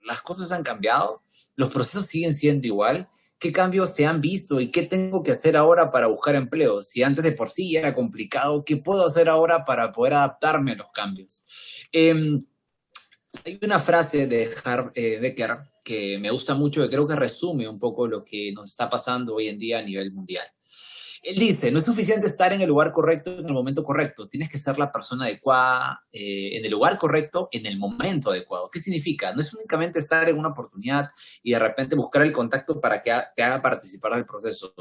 ¿Las cosas han cambiado? ¿Los procesos siguen siendo igual? ¿Qué cambios se han visto y qué tengo que hacer ahora para buscar empleo? Si antes de por sí era complicado, ¿qué puedo hacer ahora para poder adaptarme a los cambios? Hay una frase de Harv Becker que me gusta mucho, que creo que resume un poco lo que nos está pasando hoy en día a nivel mundial. Él dice, no es suficiente estar en el lugar correcto en el momento correcto, tienes que ser la persona adecuada en el lugar correcto en el momento adecuado. ¿Qué significa? No es únicamente estar en una oportunidad y de repente buscar el contacto para que te haga participar del proceso.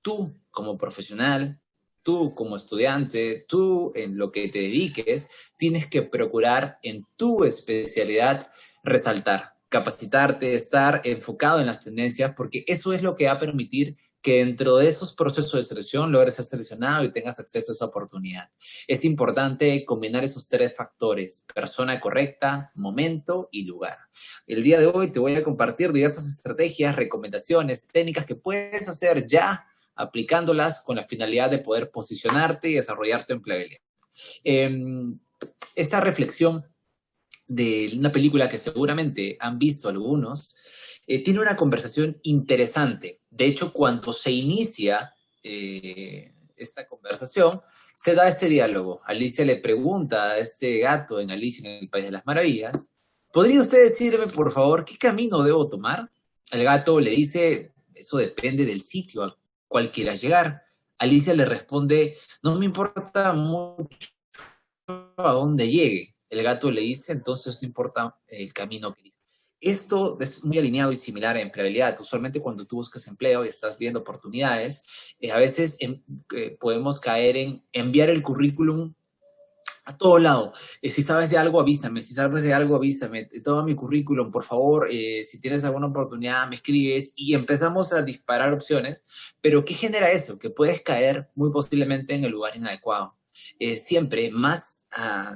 Tú como profesional, tú como estudiante, tú en lo que te dediques, tienes que procurar en tu especialidad resaltar, capacitarte, estar enfocado en las tendencias, porque eso es lo que va a permitir que dentro de esos procesos de selección logres ser seleccionado y tengas acceso a esa oportunidad. Es importante combinar esos tres factores: persona correcta, momento y lugar. El día de hoy te voy a compartir diversas estrategias, recomendaciones, técnicas que puedes hacer ya aplicándolas con la finalidad de poder posicionarte y desarrollar tu empleabilidad. Esta reflexión de una película que seguramente han visto algunos, tiene una conversación interesante. De hecho, cuando se inicia esta conversación, se da este diálogo. Alicia le pregunta a este gato en Alicia en el País de las Maravillas, ¿podría usted decirme, por favor, qué camino debo tomar? El gato le dice, eso depende del sitio al cual quieras llegar. Alicia le responde, no me importa mucho a dónde llegue. El gato le dice, entonces no importa el camino que elija. Esto es muy alineado y similar a empleabilidad. Usualmente cuando tú buscas empleo y estás viendo oportunidades, a veces podemos caer en enviar el currículum a todo lado. Si sabes de algo, avísame. Si sabes de algo, avísame. Toma mi currículum, por favor. Si tienes alguna oportunidad, me escribes. Y empezamos a disparar opciones. Pero ¿qué genera eso? Que puedes caer muy posiblemente en el lugar inadecuado. Siempre más,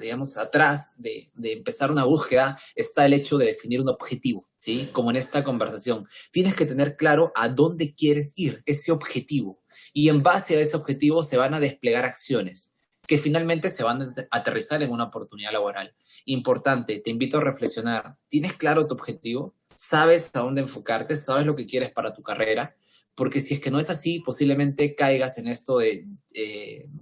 digamos, atrás de empezar una búsqueda está el hecho de definir un objetivo, ¿sí? Como en esta conversación. Tienes que tener claro a dónde quieres ir, ese objetivo. Y en base a ese objetivo se van a desplegar acciones que finalmente se van a aterrizar en una oportunidad laboral. Importante, te invito a reflexionar. ¿Tienes claro tu objetivo? ¿Sabes a dónde enfocarte? ¿Sabes lo que quieres para tu carrera? Porque si es que no es así, posiblemente caigas en esto de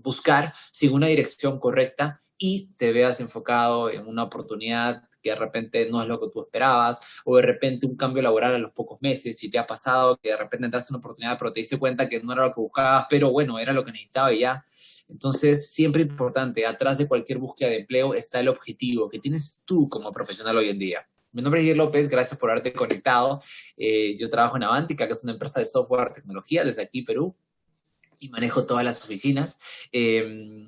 buscar sin una dirección correcta y te veas enfocado en una oportunidad que de repente no es lo que tú esperabas, o de repente un cambio laboral a los pocos meses, si te ha pasado que de repente entraste en una oportunidad pero te diste cuenta que no era lo que buscabas, pero bueno, era lo que necesitaba y ya. Entonces, siempre importante, atrás de cualquier búsqueda de empleo está el objetivo que tienes tú como profesional hoy en día. Mi nombre es Guillermo López, gracias por haberte conectado. Yo trabajo en Avantica, que es una empresa de software tecnología desde aquí, Perú, y manejo todas las oficinas.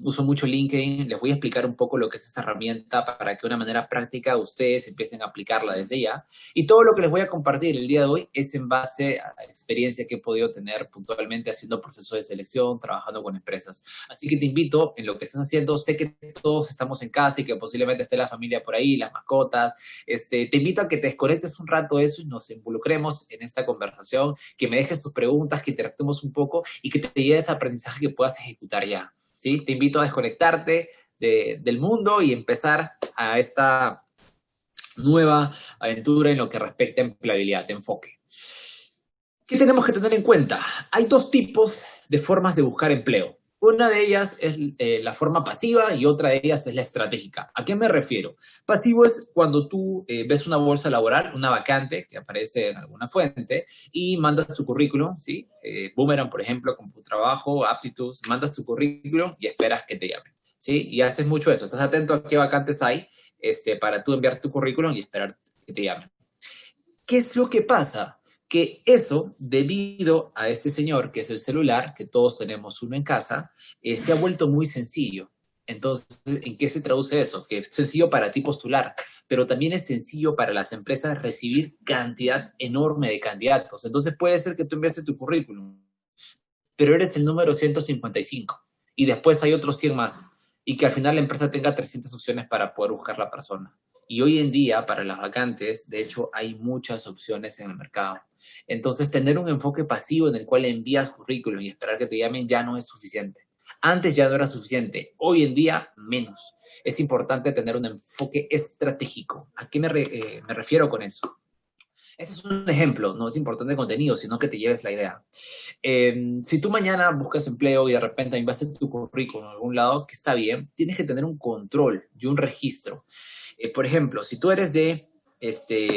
Uso mucho LinkedIn. Les voy a explicar un poco lo que es esta herramienta para que de una manera práctica ustedes empiecen a aplicarla desde ya. Y todo lo que les voy a compartir el día de hoy es en base a la experiencia que he podido tener puntualmente haciendo procesos de selección, trabajando con empresas. Así que te invito en lo que estás haciendo. Sé que todos estamos en casa y que posiblemente esté la familia por ahí, las mascotas. Te invito a que te desconectes un rato de eso y nos involucremos en esta conversación, que me dejes tus preguntas, que interactuemos un poco y que te lleves aprendizaje que puedas ejecutar ya, ¿sí? Te invito a desconectarte del mundo y empezar a esta nueva aventura en lo que respecta a empleabilidad, enfoque. ¿Qué tenemos que tener en cuenta? Hay dos tipos de formas de buscar empleo. Una de ellas es la forma pasiva y otra de ellas es la estratégica. ¿A qué me refiero? Pasivo es cuando tú ves una bolsa laboral, una vacante que aparece en alguna fuente y mandas tu currículum, ¿sí? Boomerang, por ejemplo, con tu trabajo, Aptitudes, mandas tu currículum y esperas que te llamen, ¿sí? Y haces mucho eso. Estás atento a qué vacantes hay para tú enviar tu currículum y esperar que te llamen. ¿Qué es lo que pasa? Que eso, debido a este señor, que es el celular, que todos tenemos uno en casa, se ha vuelto muy sencillo. Entonces, ¿en qué se traduce eso? Que es sencillo para ti postular, pero también es sencillo para las empresas recibir cantidad enorme de candidatos. Entonces, puede ser que tú envíes tu currículum, pero eres el número 155 y después hay otros 100 más y que al final la empresa tenga 300 opciones para poder buscar la persona. Y hoy en día, para las vacantes, de hecho, hay muchas opciones en el mercado. Entonces, tener un enfoque pasivo en el cual envías currículum y esperar que te llamen ya no es suficiente. Antes ya no era suficiente, hoy en día menos. Es importante tener un enfoque estratégico. ¿A qué me refiero con eso? Ese es un ejemplo, no es importante el contenido, sino que te lleves la idea. Si tú mañana buscas empleo y de repente enviaste tu currículum en algún lado, que está bien, tienes que tener un control y un registro. Por ejemplo, si tú eres de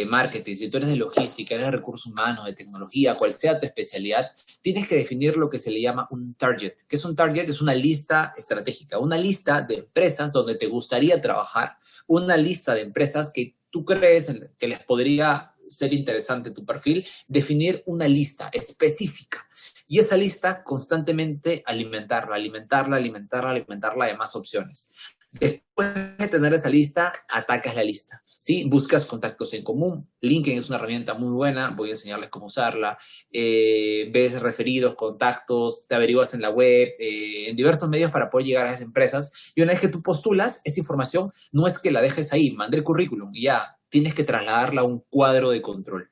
marketing, si tú eres de logística, eres de recursos humanos, de tecnología, cual sea tu especialidad, tienes que definir lo que se le llama un target. ¿Qué es un target? Es una lista estratégica, una lista de empresas donde te gustaría trabajar, una lista de empresas que tú crees que les podría ser interesante tu perfil, definir una lista específica. Y esa lista constantemente alimentarla, alimentarla, alimentarla, alimentarla de más opciones. Después de tener esa lista, atacas la lista, ¿sí? Buscas contactos en común. LinkedIn es una herramienta muy buena, voy a enseñarles cómo usarla. Ves referidos, contactos, te averiguas en la web, en diversos medios para poder llegar a esas empresas. Y una vez que tú postulas, esa información no es que la dejes ahí, mandé el currículum y ya, tienes que trasladarla a un cuadro de control.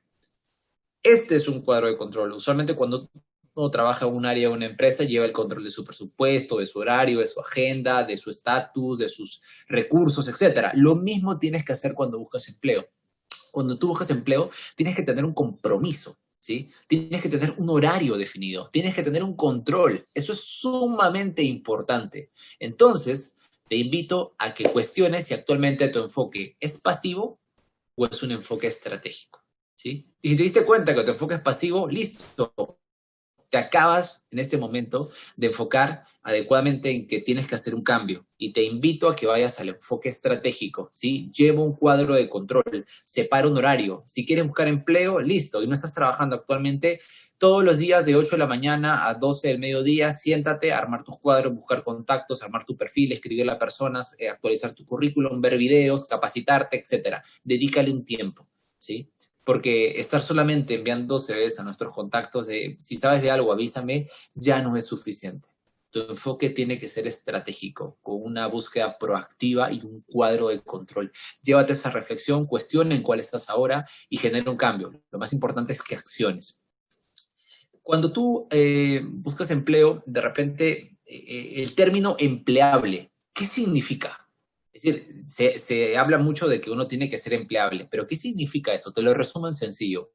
Este es un cuadro de control. Usualmente cuando uno trabaja en un área o una empresa, lleva el control de su presupuesto, de su horario, de su agenda, de su estatus, de sus recursos, etcétera. Lo mismo tienes que hacer cuando buscas empleo. Cuando tú buscas empleo, tienes que tener un compromiso, ¿sí? Tienes que tener un horario definido, tienes que tener un control. Eso es sumamente importante. Entonces, te invito a que cuestiones si actualmente tu enfoque es pasivo o es un enfoque estratégico, ¿sí? Y si te diste cuenta que tu enfoque es pasivo, listo, te acabas en este momento de enfocar adecuadamente en que tienes que hacer un cambio. Y te invito a que vayas al enfoque estratégico, ¿sí? Lleva un cuadro de control, separa un horario. Si quieres buscar empleo, listo, y no estás trabajando actualmente, todos los días de 8 de la mañana a 12 del mediodía, siéntate a armar tus cuadros, buscar contactos, armar tu perfil, escribirle a personas, actualizar tu currículum, ver videos, capacitarte, etcétera. Dedícale un tiempo, ¿sí? Porque estar solamente enviando CVs a nuestros contactos de si sabes de algo, avísame, ya no es suficiente. Tu enfoque tiene que ser estratégico, con una búsqueda proactiva y un cuadro de control. Llévate esa reflexión, cuestiona en cuál estás ahora y genera un cambio. Lo más importante es que acciones. Cuando tú buscas empleo, de repente el término empleable, ¿qué significa? Es decir, se habla mucho de que uno tiene que ser empleable, pero ¿qué significa eso? Te lo resumo en sencillo.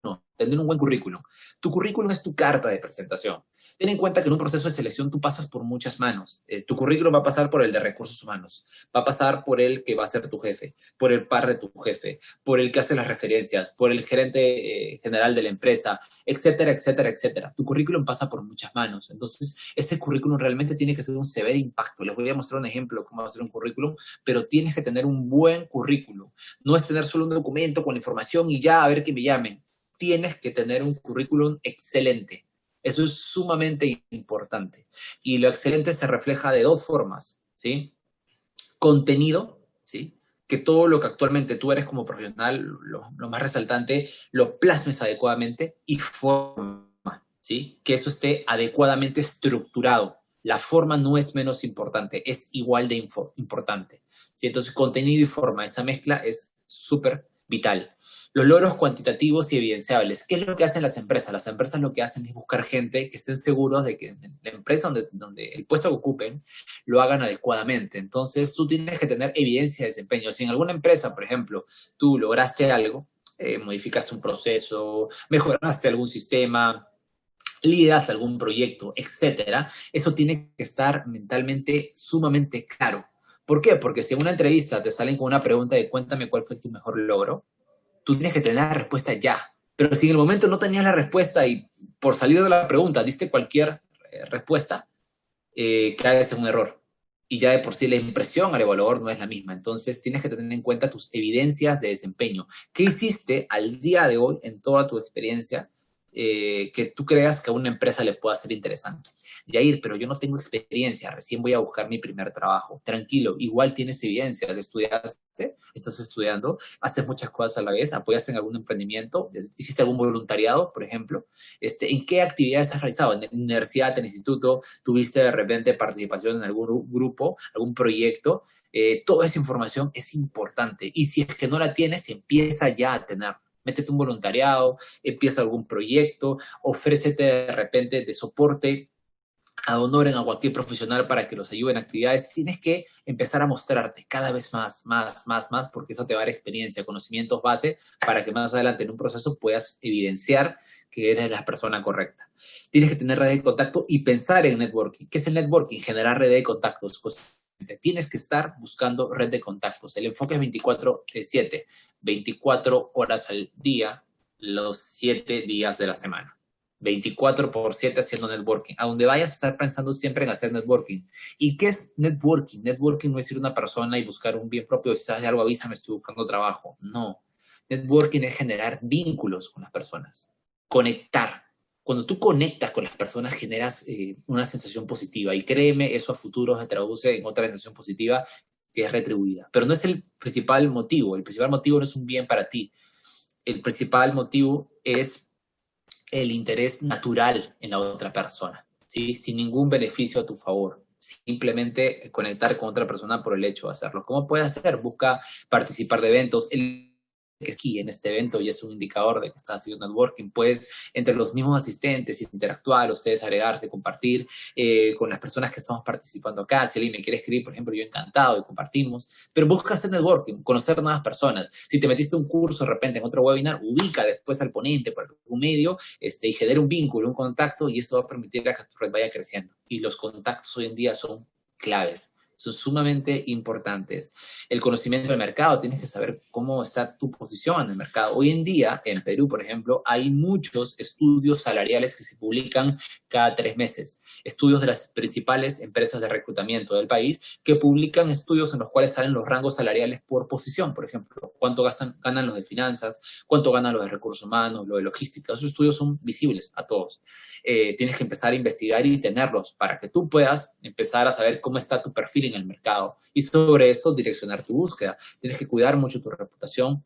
No, tener un buen currículum. Tu currículum es tu carta de presentación. Ten en cuenta que en un proceso de selección tú pasas por muchas manos. Tu currículum va a pasar por el de recursos humanos, va a pasar por el que va a ser tu jefe, por el par de tu jefe, por el que hace las referencias, por el gerente general de la empresa, etcétera, etcétera, etcétera. Tu currículum pasa por muchas manos. Entonces, ese currículum realmente tiene que ser un CV de impacto. Les voy a mostrar un ejemplo de cómo va a ser un currículum, pero tienes que tener un buen currículum. No es tener solo un documento con la información y ya a ver que me llamen. Tienes que tener un currículum excelente. Eso es sumamente importante. Y lo excelente se refleja de dos formas, ¿sí? Contenido, ¿sí? Que todo lo que actualmente tú eres como profesional, lo más resaltante, lo plasmes adecuadamente y forma, ¿sí? Que eso esté adecuadamente estructurado. La forma no es menos importante, es igual de importante, ¿sí? Entonces, contenido y forma, esa mezcla es súper vital. Los logros cuantitativos y evidenciables. ¿Qué es lo que hacen las empresas? Las empresas lo que hacen es buscar gente que estén seguros de que en la empresa donde el puesto que ocupen lo hagan adecuadamente. Entonces, tú tienes que tener evidencia de desempeño. Si en alguna empresa, por ejemplo, tú lograste algo, modificaste un proceso, mejoraste algún sistema, lideraste algún proyecto, etcétera, eso tiene que estar mentalmente sumamente claro. ¿Por qué? Porque si en una entrevista te salen con una pregunta de cuéntame cuál fue tu mejor logro, tú tienes que tener la respuesta ya. Pero si en el momento no tenías la respuesta y por salir de la pregunta diste cualquier respuesta, caes en un error. Y ya de por sí la impresión al evaluador no es la misma. Entonces tienes que tener en cuenta tus evidencias de desempeño. ¿Qué hiciste al día de hoy en toda tu experiencia que tú creas que a una empresa le pueda ser interesante? Yair, pero yo no tengo experiencia, recién voy a buscar mi primer trabajo. Tranquilo, igual tienes evidencias, estudiaste, estás estudiando, haces muchas cosas a la vez, apoyaste en algún emprendimiento, hiciste algún voluntariado, por ejemplo. ¿En qué actividades has realizado? ¿En la universidad, en el instituto? ¿Tuviste de repente participación en algún grupo, algún proyecto? Toda esa información es importante. Y si es que no la tienes, empieza ya a tener. Métete un voluntariado, empieza algún proyecto, ofrécete de repente de soporte adonoren a cualquier profesional para que los ayude en actividades, tienes que empezar a mostrarte cada vez más, porque eso te va a dar experiencia, conocimientos base, para que más adelante en un proceso puedas evidenciar que eres la persona correcta. Tienes que tener redes de contacto y pensar en networking. ¿Qué es el networking? Generar redes de contactos. Tienes que estar buscando red de contactos. El enfoque es 24/7, 24 horas al día, los 7 días de la semana. 24/7 haciendo networking. A donde vayas a estar pensando siempre en hacer networking. ¿Y qué es networking? Networking no es ir a una persona y buscar un bien propio. Si sabes de algo, avísame, estoy buscando trabajo. No. Networking es generar vínculos con las personas. Conectar. Cuando tú conectas con las personas, generas una sensación positiva. Y créeme, eso a futuro se traduce en otra sensación positiva que es retribuida. Pero no es el principal motivo. El principal motivo no es un bien para ti. El principal motivo es el interés natural en la otra persona, ¿sí? Sin ningún beneficio a tu favor. Simplemente conectar con otra persona por el hecho de hacerlo. ¿Cómo puedes hacer? Busca participar de eventos. Que aquí en este evento y es un indicador de que estás haciendo networking, puedes entre los mismos asistentes interactuar, ustedes agregarse, compartir con las personas que estamos participando acá. Si alguien me quiere escribir, por ejemplo, yo encantado y compartimos, pero busca hacer networking, conocer nuevas personas. Si te metiste un curso de repente en otro webinar, ubica después al ponente por algún medio y genera un vínculo, un contacto, y eso va a permitir a que tu red vaya creciendo. Y los contactos hoy en día son claves. Son sumamente importantes. El conocimiento del mercado, tienes que saber cómo está tu posición en el mercado. Hoy en día, en Perú, por ejemplo, hay muchos estudios salariales que se publican cada 3 meses. Estudios de las principales empresas de reclutamiento del país que publican estudios en los cuales salen los rangos salariales por posición. Por ejemplo, cuánto ganan los de finanzas, cuánto ganan los de recursos humanos, los de logística. Esos estudios son visibles a todos. Tienes que empezar a investigar y tenerlos para que tú puedas empezar a saber cómo está tu perfil en el mercado y sobre eso direccionar tu búsqueda. Tienes que cuidar mucho tu reputación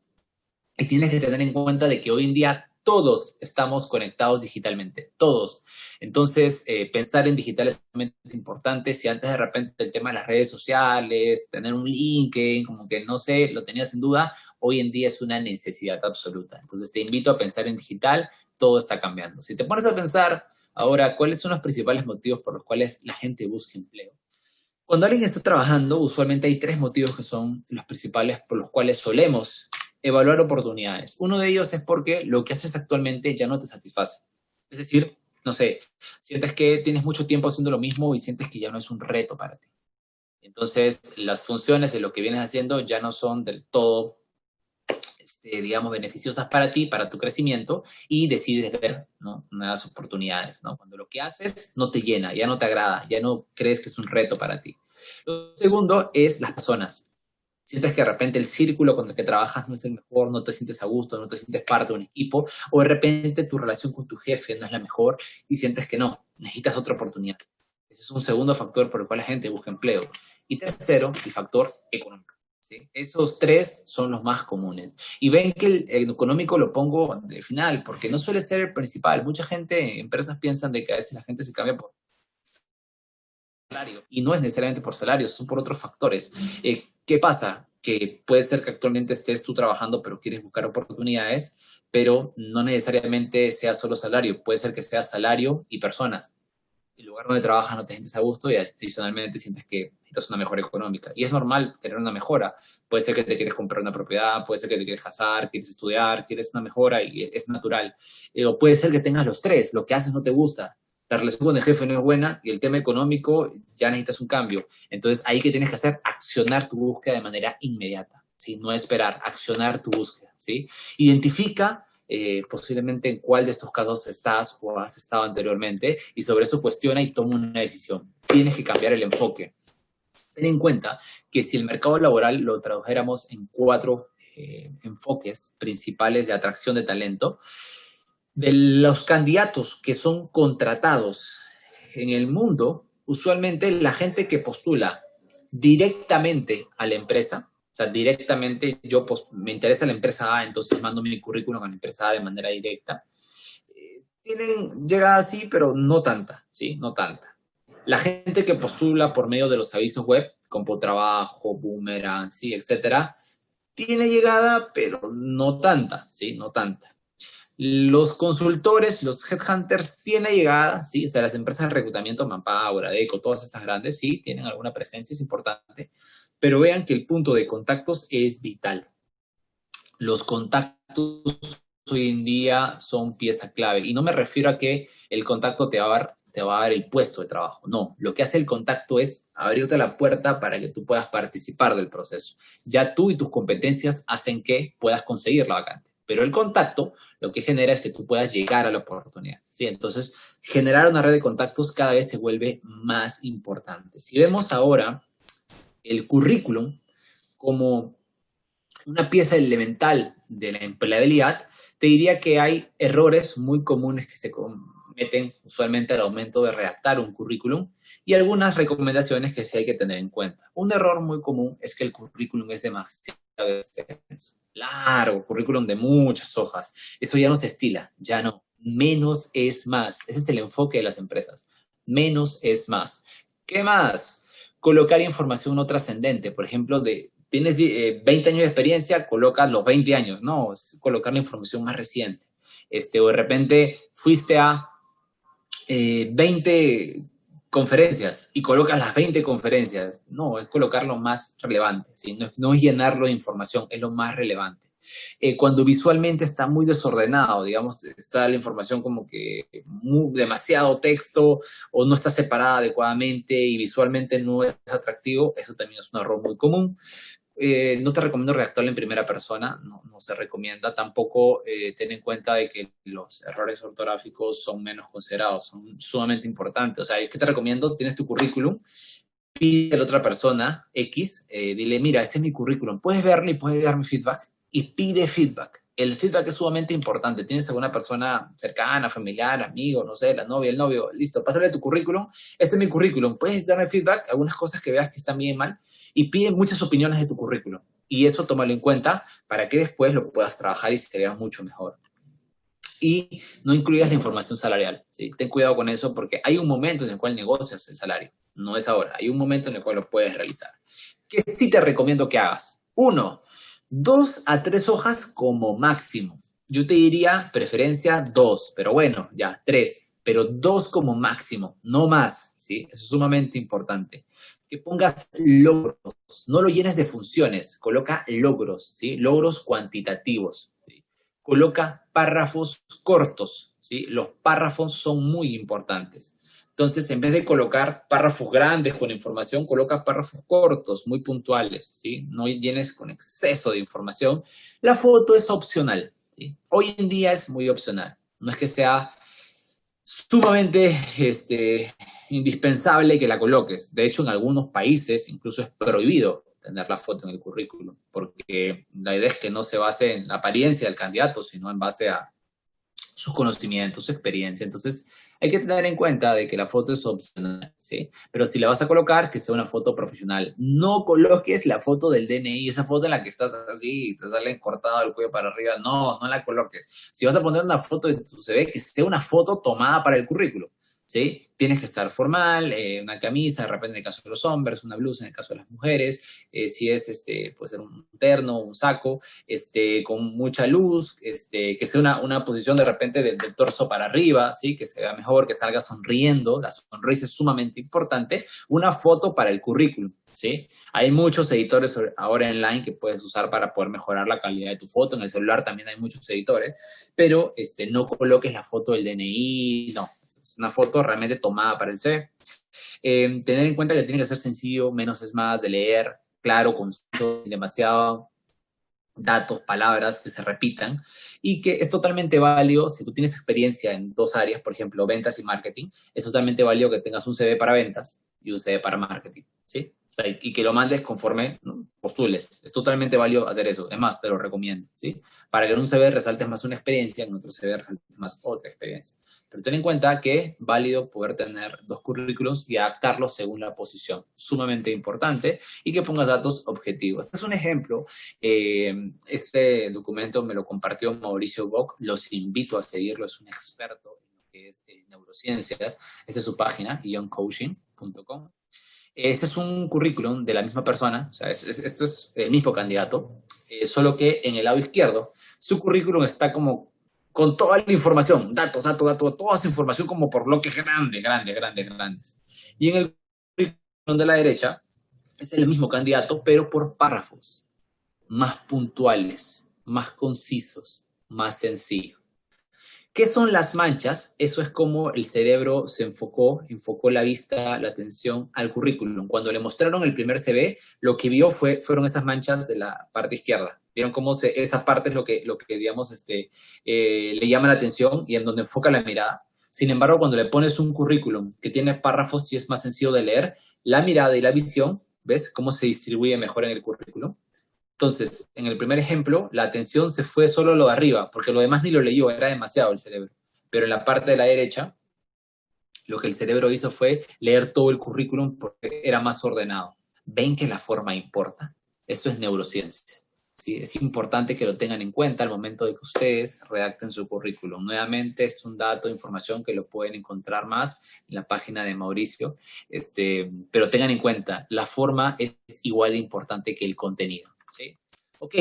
y tienes que tener en cuenta de que hoy en día todos estamos conectados digitalmente, todos. Entonces, pensar en digital es muy importante. Si antes de repente el tema de las redes sociales, tener un LinkedIn, como que no sé, lo tenías en duda, hoy en día es una necesidad absoluta. Entonces, te invito a pensar en digital, todo está cambiando. Si te pones a pensar ahora, ¿cuáles son los principales motivos por los cuales la gente busca empleo? Cuando alguien está trabajando, usualmente hay 3 motivos que son los principales por los cuales solemos evaluar oportunidades. Uno de ellos es porque lo que haces actualmente ya no te satisface. Es decir, no sé, sientes que tienes mucho tiempo haciendo lo mismo y sientes que ya no es un reto para ti. Entonces, las funciones de lo que vienes haciendo ya no son del todo, digamos, beneficiosas para ti, para tu crecimiento, y decides ver, ¿no?, nuevas oportunidades, ¿no? Cuando lo que haces no te llena, ya no te agrada, ya no crees que es un reto para ti. Lo segundo es las personas. Sientes que de repente el círculo con el que trabajas no es el mejor, no te sientes a gusto, no te sientes parte de un equipo, o de repente tu relación con tu jefe no es la mejor y sientes que no, necesitas otra oportunidad. Ese es un segundo factor por el cual la gente busca empleo. Y tercero, el factor económico. ¿Sí? Esos 3 son los más comunes. Y ven que el económico lo pongo de final, porque no suele ser el principal. Mucha gente, empresas piensan de que a veces la gente se cambia por salario. Y no es necesariamente por salario, son por otros factores. ¿Qué pasa? Que puede ser que actualmente estés tú trabajando, pero quieres buscar oportunidades, pero no necesariamente sea solo salario. Puede ser que sea salario y personas. El lugar donde trabajas no te sientes a gusto y adicionalmente sientes que necesitas una mejora económica. Y es normal tener una mejora. Puede ser que te quieres comprar una propiedad, puede ser que te quieres casar, quieres estudiar, quieres una mejora y es natural. O puede ser que tengas los 3, lo que haces no te gusta, la relación con el jefe no es buena y el tema económico ya necesitas un cambio. Entonces, ahí que tienes que hacer, accionar tu búsqueda de manera inmediata, ¿sí? No esperar, accionar tu búsqueda, ¿sí? Identifica posiblemente en cuál de estos casos estás o has estado anteriormente y sobre eso cuestiona y toma una decisión. Tienes que cambiar el enfoque. Ten en cuenta que si el mercado laboral lo tradujéramos en 4 enfoques principales de atracción de talento, de los candidatos que son contratados en el mundo, usualmente la gente que postula directamente a la empresa, o sea, directamente me interesa la empresa A, entonces mando mi currículum a la empresa A de manera directa, llega así, pero no tanta, ¿sí? No tanta. La gente que postula por medio de los avisos web, CompuTrabajo, Boomerang, ¿sí?, etcétera, tiene llegada, pero no tanta, ¿sí? No tanta. Los consultores, los headhunters, tienen llegada, sí, o sea, las empresas de reclutamiento, Manpower, Adecco, todas estas grandes, sí, tienen alguna presencia, es importante, pero vean que el punto de contactos es vital. Los contactos hoy en día son pieza clave. Y no me refiero a que el contacto te va a dar el puesto de trabajo. No, lo que hace el contacto es abrirte la puerta para que tú puedas participar del proceso. Ya tú y tus competencias hacen que puedas conseguir la vacante. Pero el contacto lo que genera es que tú puedas llegar a la oportunidad, ¿sí? Entonces, generar una red de contactos cada vez se vuelve más importante. Si vemos ahora el currículum como una pieza elemental de la empleabilidad, te diría que hay errores muy comunes que se cometen usualmente al momento de redactar un currículum y algunas recomendaciones que sí hay que tener en cuenta. Un error muy común es que el currículum es demasiado extenso, largo, currículum de muchas hojas. Eso ya no se estila, ya no. Menos es más. Ese es el enfoque de las empresas. Menos es más. ¿Qué más? Colocar información no trascendente, por ejemplo, tienes 20 años de experiencia, colocas los 20 años, no, es colocar la información más reciente. O de repente fuiste a 20 conferencias y colocas las 20 conferencias. No, es colocar lo más relevante, ¿sí? No es llenarlo de información, es lo más relevante. Cuando visualmente está muy desordenado, digamos, está la información como que demasiado texto o no está separada adecuadamente y visualmente no es atractivo, eso también es un error muy común. No te recomiendo redactarlo en primera persona, no se recomienda. Tampoco ten en cuenta de que los errores ortográficos son menos considerados, son sumamente importantes. O sea, ¿qué te recomiendo? Tienes tu currículum, pide a la otra persona, X, dile, mira, este es mi currículum, puedes verlo y puedes darme feedback, y pide feedback. El feedback es sumamente importante. ¿Tienes alguna persona cercana, familiar, amigo, no sé, la novia, el novio? Listo, pásale tu currículum. Este es mi currículum. ¿Puedes darme feedback? Algunas cosas que veas que están bien mal. Y pide muchas opiniones de tu currículum. Y eso tómalo en cuenta para que después lo puedas trabajar y se vea mucho mejor. Y no incluyas la información salarial, ¿sí? Ten cuidado con eso porque hay un momento en el cual negocias el salario. No es ahora. Hay un momento en el cual lo puedes realizar. ¿Qué sí te recomiendo que hagas? 1, 2 a 3 hojas como máximo. Yo te diría preferencia 2, pero bueno, ya 3, pero 2 como máximo, no más, ¿sí? Eso es sumamente importante. Que pongas logros, no lo llenes de funciones, coloca logros, ¿sí? Logros cuantitativos, ¿sí? Coloca párrafos cortos, ¿sí? Los párrafos son muy importantes. Entonces, en vez de colocar párrafos grandes con información, coloca párrafos cortos, muy puntuales, ¿sí? No llenes con exceso de información. La foto es opcional, ¿sí? Hoy en día es muy opcional. No es que sea sumamente indispensable que la coloques. De hecho, en algunos países incluso es prohibido tener la foto en el currículum, porque la idea es que no se base en la apariencia del candidato, sino en base a sus conocimientos, su experiencia. Entonces, hay que tener en cuenta de que la foto es opcional, ¿sí? Pero si la vas a colocar, que sea una foto profesional. No coloques la foto del DNI, esa foto en la que estás así, te sale cortado el cuello para arriba. No la coloques. Si vas a poner una foto de tu CV, que sea una foto tomada para el currículo, ¿sí? Tienes que estar formal, una camisa, de repente en el caso de los hombres, una blusa en el caso de las mujeres, si es, puede ser un terno, un saco, con mucha luz, que sea una posición de repente del torso para arriba, ¿sí? Que se vea mejor, que salga sonriendo, la sonrisa es sumamente importante, una foto para el currículum, ¿sí? Hay muchos editores ahora online que puedes usar para poder mejorar la calidad de tu foto, en el celular también hay muchos editores, pero no coloques la foto del DNI, no, es una foto realmente tomada para el CV. Tener en cuenta que tiene que ser sencillo, menos es más, de leer, claro, conciso, demasiado datos, palabras que se repitan y que es totalmente válido si tú tienes experiencia en dos áreas, por ejemplo, ventas y marketing, es totalmente válido que tengas un CV para ventas y un CV para marketing, ¿sí? O sea, y que lo mandes conforme, ¿no?, postules. Es totalmente válido hacer eso. Es más, te lo recomiendo, ¿sí? Para que en un CV resaltes más una experiencia, en otro CV resaltes más otra experiencia. Pero ten en cuenta que es válido poder tener dos currículums y adaptarlos según la posición. Sumamente importante y que pongas datos objetivos. Este es un ejemplo. Este documento me lo compartió Mauricio Bock. Los invito a seguirlo. Es un experto en lo que es neurociencias. Esta es su página, ioncoaching.com. Este es un currículum de la misma persona, o sea, esto es el mismo candidato, solo que en el lado izquierdo su currículum está como con toda la información, datos, toda esa información como por bloques grandes. Y en el currículum de la derecha es el mismo candidato, pero por párrafos, más puntuales, más concisos, más sencillos. ¿Qué son las manchas? Eso es como el cerebro se enfocó la vista, la atención al currículum. Cuando le mostraron el primer CV, lo que vio fueron esas manchas de la parte izquierda. Vieron cómo esa parte es lo que digamos, le llama la atención y en donde enfoca la mirada. Sin embargo, cuando le pones un currículum que tiene párrafos y es más sencillo de leer, la mirada y la visión, ¿ves cómo se distribuye mejor en el currículum? Entonces, en el primer ejemplo, la atención se fue solo a lo de arriba, porque lo demás ni lo leyó, era demasiado el cerebro. Pero en la parte de la derecha, lo que el cerebro hizo fue leer todo el currículum porque era más ordenado. ¿Ven que la forma importa? Eso es neurociencia. ¿Sí? Es importante que lo tengan en cuenta al momento de que ustedes redacten su currículum. Nuevamente, es un dato, información que lo pueden encontrar más en la página de Mauricio, pero tengan en cuenta, la forma es igual de importante que el contenido. ¿Sí? Ok,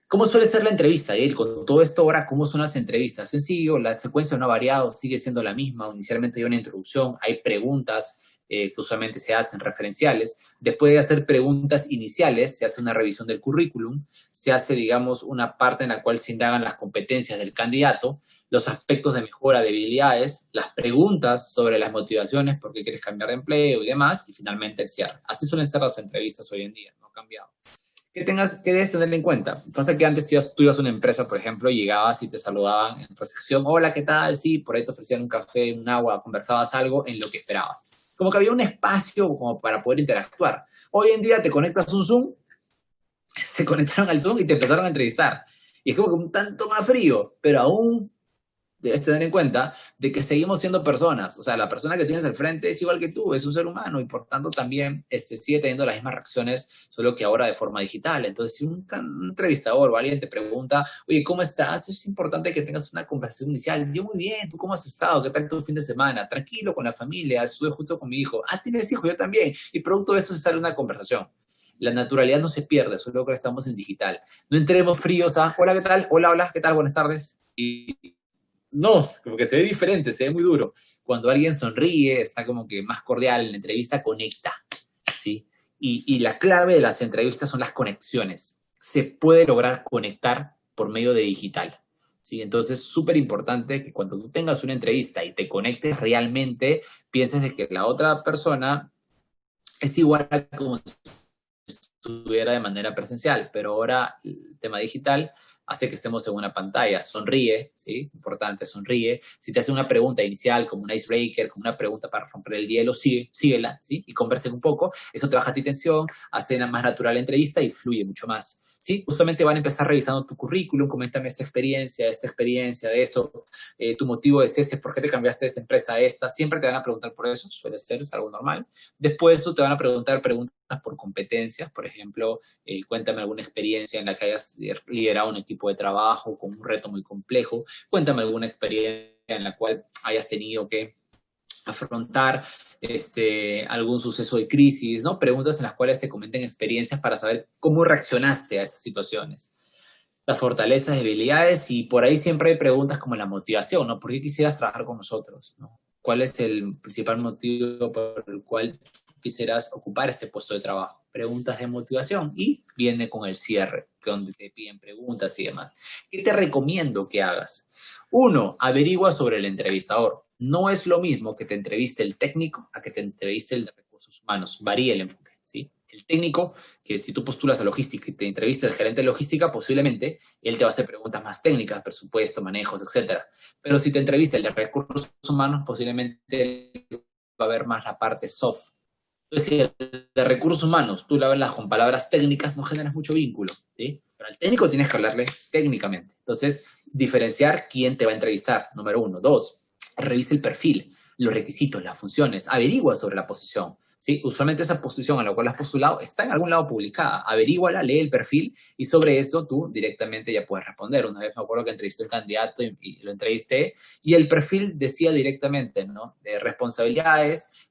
¿cómo suele ser la entrevista, Yair? Con todo esto ahora, ¿cómo son las entrevistas? Sencillo, la secuencia no ha variado, sigue siendo la misma. Inicialmente hay una introducción, hay preguntas que usualmente se hacen referenciales. Después de hacer preguntas iniciales, se hace una revisión del currículum, se hace, digamos, una parte en la cual se indagan las competencias del candidato, los aspectos de mejora de habilidades, las preguntas sobre las motivaciones, por qué quieres cambiar de empleo y demás, y finalmente el cierre. Así suelen ser las entrevistas hoy en día, no ha cambiado. Que debes tener en cuenta. Pasa que antes tú ibas a una empresa, por ejemplo, y llegabas y te saludaban en recepción, hola, ¿qué tal? Sí, por ahí te ofrecían un café, un agua, conversabas algo en lo que esperabas. Como que había un espacio como para poder interactuar. Hoy en día te conectas a un Zoom, se conectaron al Zoom y te empezaron a entrevistar. Y es como que un tanto más frío, pero aún debes tener en cuenta de que seguimos siendo personas. O sea, la persona que tienes al frente es igual que tú, es un ser humano y por tanto también sigue teniendo las mismas reacciones, solo que ahora de forma digital. Entonces, si un entrevistador o alguien te pregunta, oye, ¿cómo estás? Es importante que tengas una conversación inicial. Yo muy bien, ¿tú cómo has estado? ¿Qué tal tu fin de semana? Tranquilo, con la familia, estuve justo con mi hijo. Ah, ¿tienes hijo? Yo también. Y producto de eso se sale una conversación. La naturalidad no se pierde, solo que estamos en digital. No entremos fríos a, hola, ¿qué tal? Hola, ¿qué tal? Buenas tardes. Y no, como que se ve diferente, se ve muy duro. Cuando alguien sonríe, está como que más cordial en la entrevista, conecta, ¿sí? Y la clave de las entrevistas son las conexiones. Se puede lograr conectar por medio de digital, ¿sí? Entonces, es súper importante que cuando tú tengas una entrevista y te conectes realmente, pienses de que la otra persona es igual a como si estuviera de manera presencial, pero ahora el tema digital hace que estemos en una pantalla. Sonríe, ¿sí? Importante, sonríe. Si te hace una pregunta inicial, como un icebreaker, como una pregunta para romper el hielo, síguela, ¿sí? Y conversen un poco. Eso te baja tu tensión, hace más natural la entrevista y fluye mucho más, ¿sí? Justamente van a empezar revisando tu currículum, coméntame esta experiencia de esto, tu motivo es ese, ¿por qué te cambiaste de esta empresa a esta? Siempre te van a preguntar por eso, suele ser, es algo normal. Después de eso te van a preguntar preguntas por competencias, por ejemplo, cuéntame alguna experiencia en la que hayas liderado un equipo de trabajo con un reto muy complejo, cuéntame alguna experiencia en la cual hayas tenido que afrontar algún suceso de crisis, ¿no? Preguntas en las cuales te comenten experiencias para saber cómo reaccionaste a esas situaciones. Las fortalezas y habilidades, y por ahí siempre hay preguntas como la motivación, ¿no? ¿Por qué quisieras trabajar con nosotros? ¿No? ¿Cuál es el principal motivo por el cual quisieras ocupar este puesto de trabajo? Preguntas de motivación y viene con el cierre, donde te piden preguntas y demás. ¿Qué te recomiendo que hagas? Uno, averigua sobre el entrevistador. No es lo mismo que te entreviste el técnico a que te entreviste el de recursos humanos. Varía el enfoque, ¿sí? El técnico, que si tú postulas a logística y te entrevista el gerente de logística, posiblemente él te va a hacer preguntas más técnicas, presupuesto, manejos, etcétera. Pero si te entrevista el de recursos humanos, posiblemente va a ver más la parte soft. Entonces, si el de recursos humanos tú le hablas con palabras técnicas, no generas mucho vínculo, ¿sí? Pero al técnico tienes que hablarle técnicamente. Entonces, diferenciar quién te va a entrevistar, número uno. Dos, revisa el perfil, los requisitos, las funciones, averigua sobre la posición, ¿sí? Usualmente esa posición a la cual has postulado está en algún lado publicada. Averíguala, lee el perfil y sobre eso tú directamente ya puedes responder. Una vez me acuerdo que entrevisté al candidato y lo entrevisté y el perfil decía directamente, ¿no? Responsabilidades,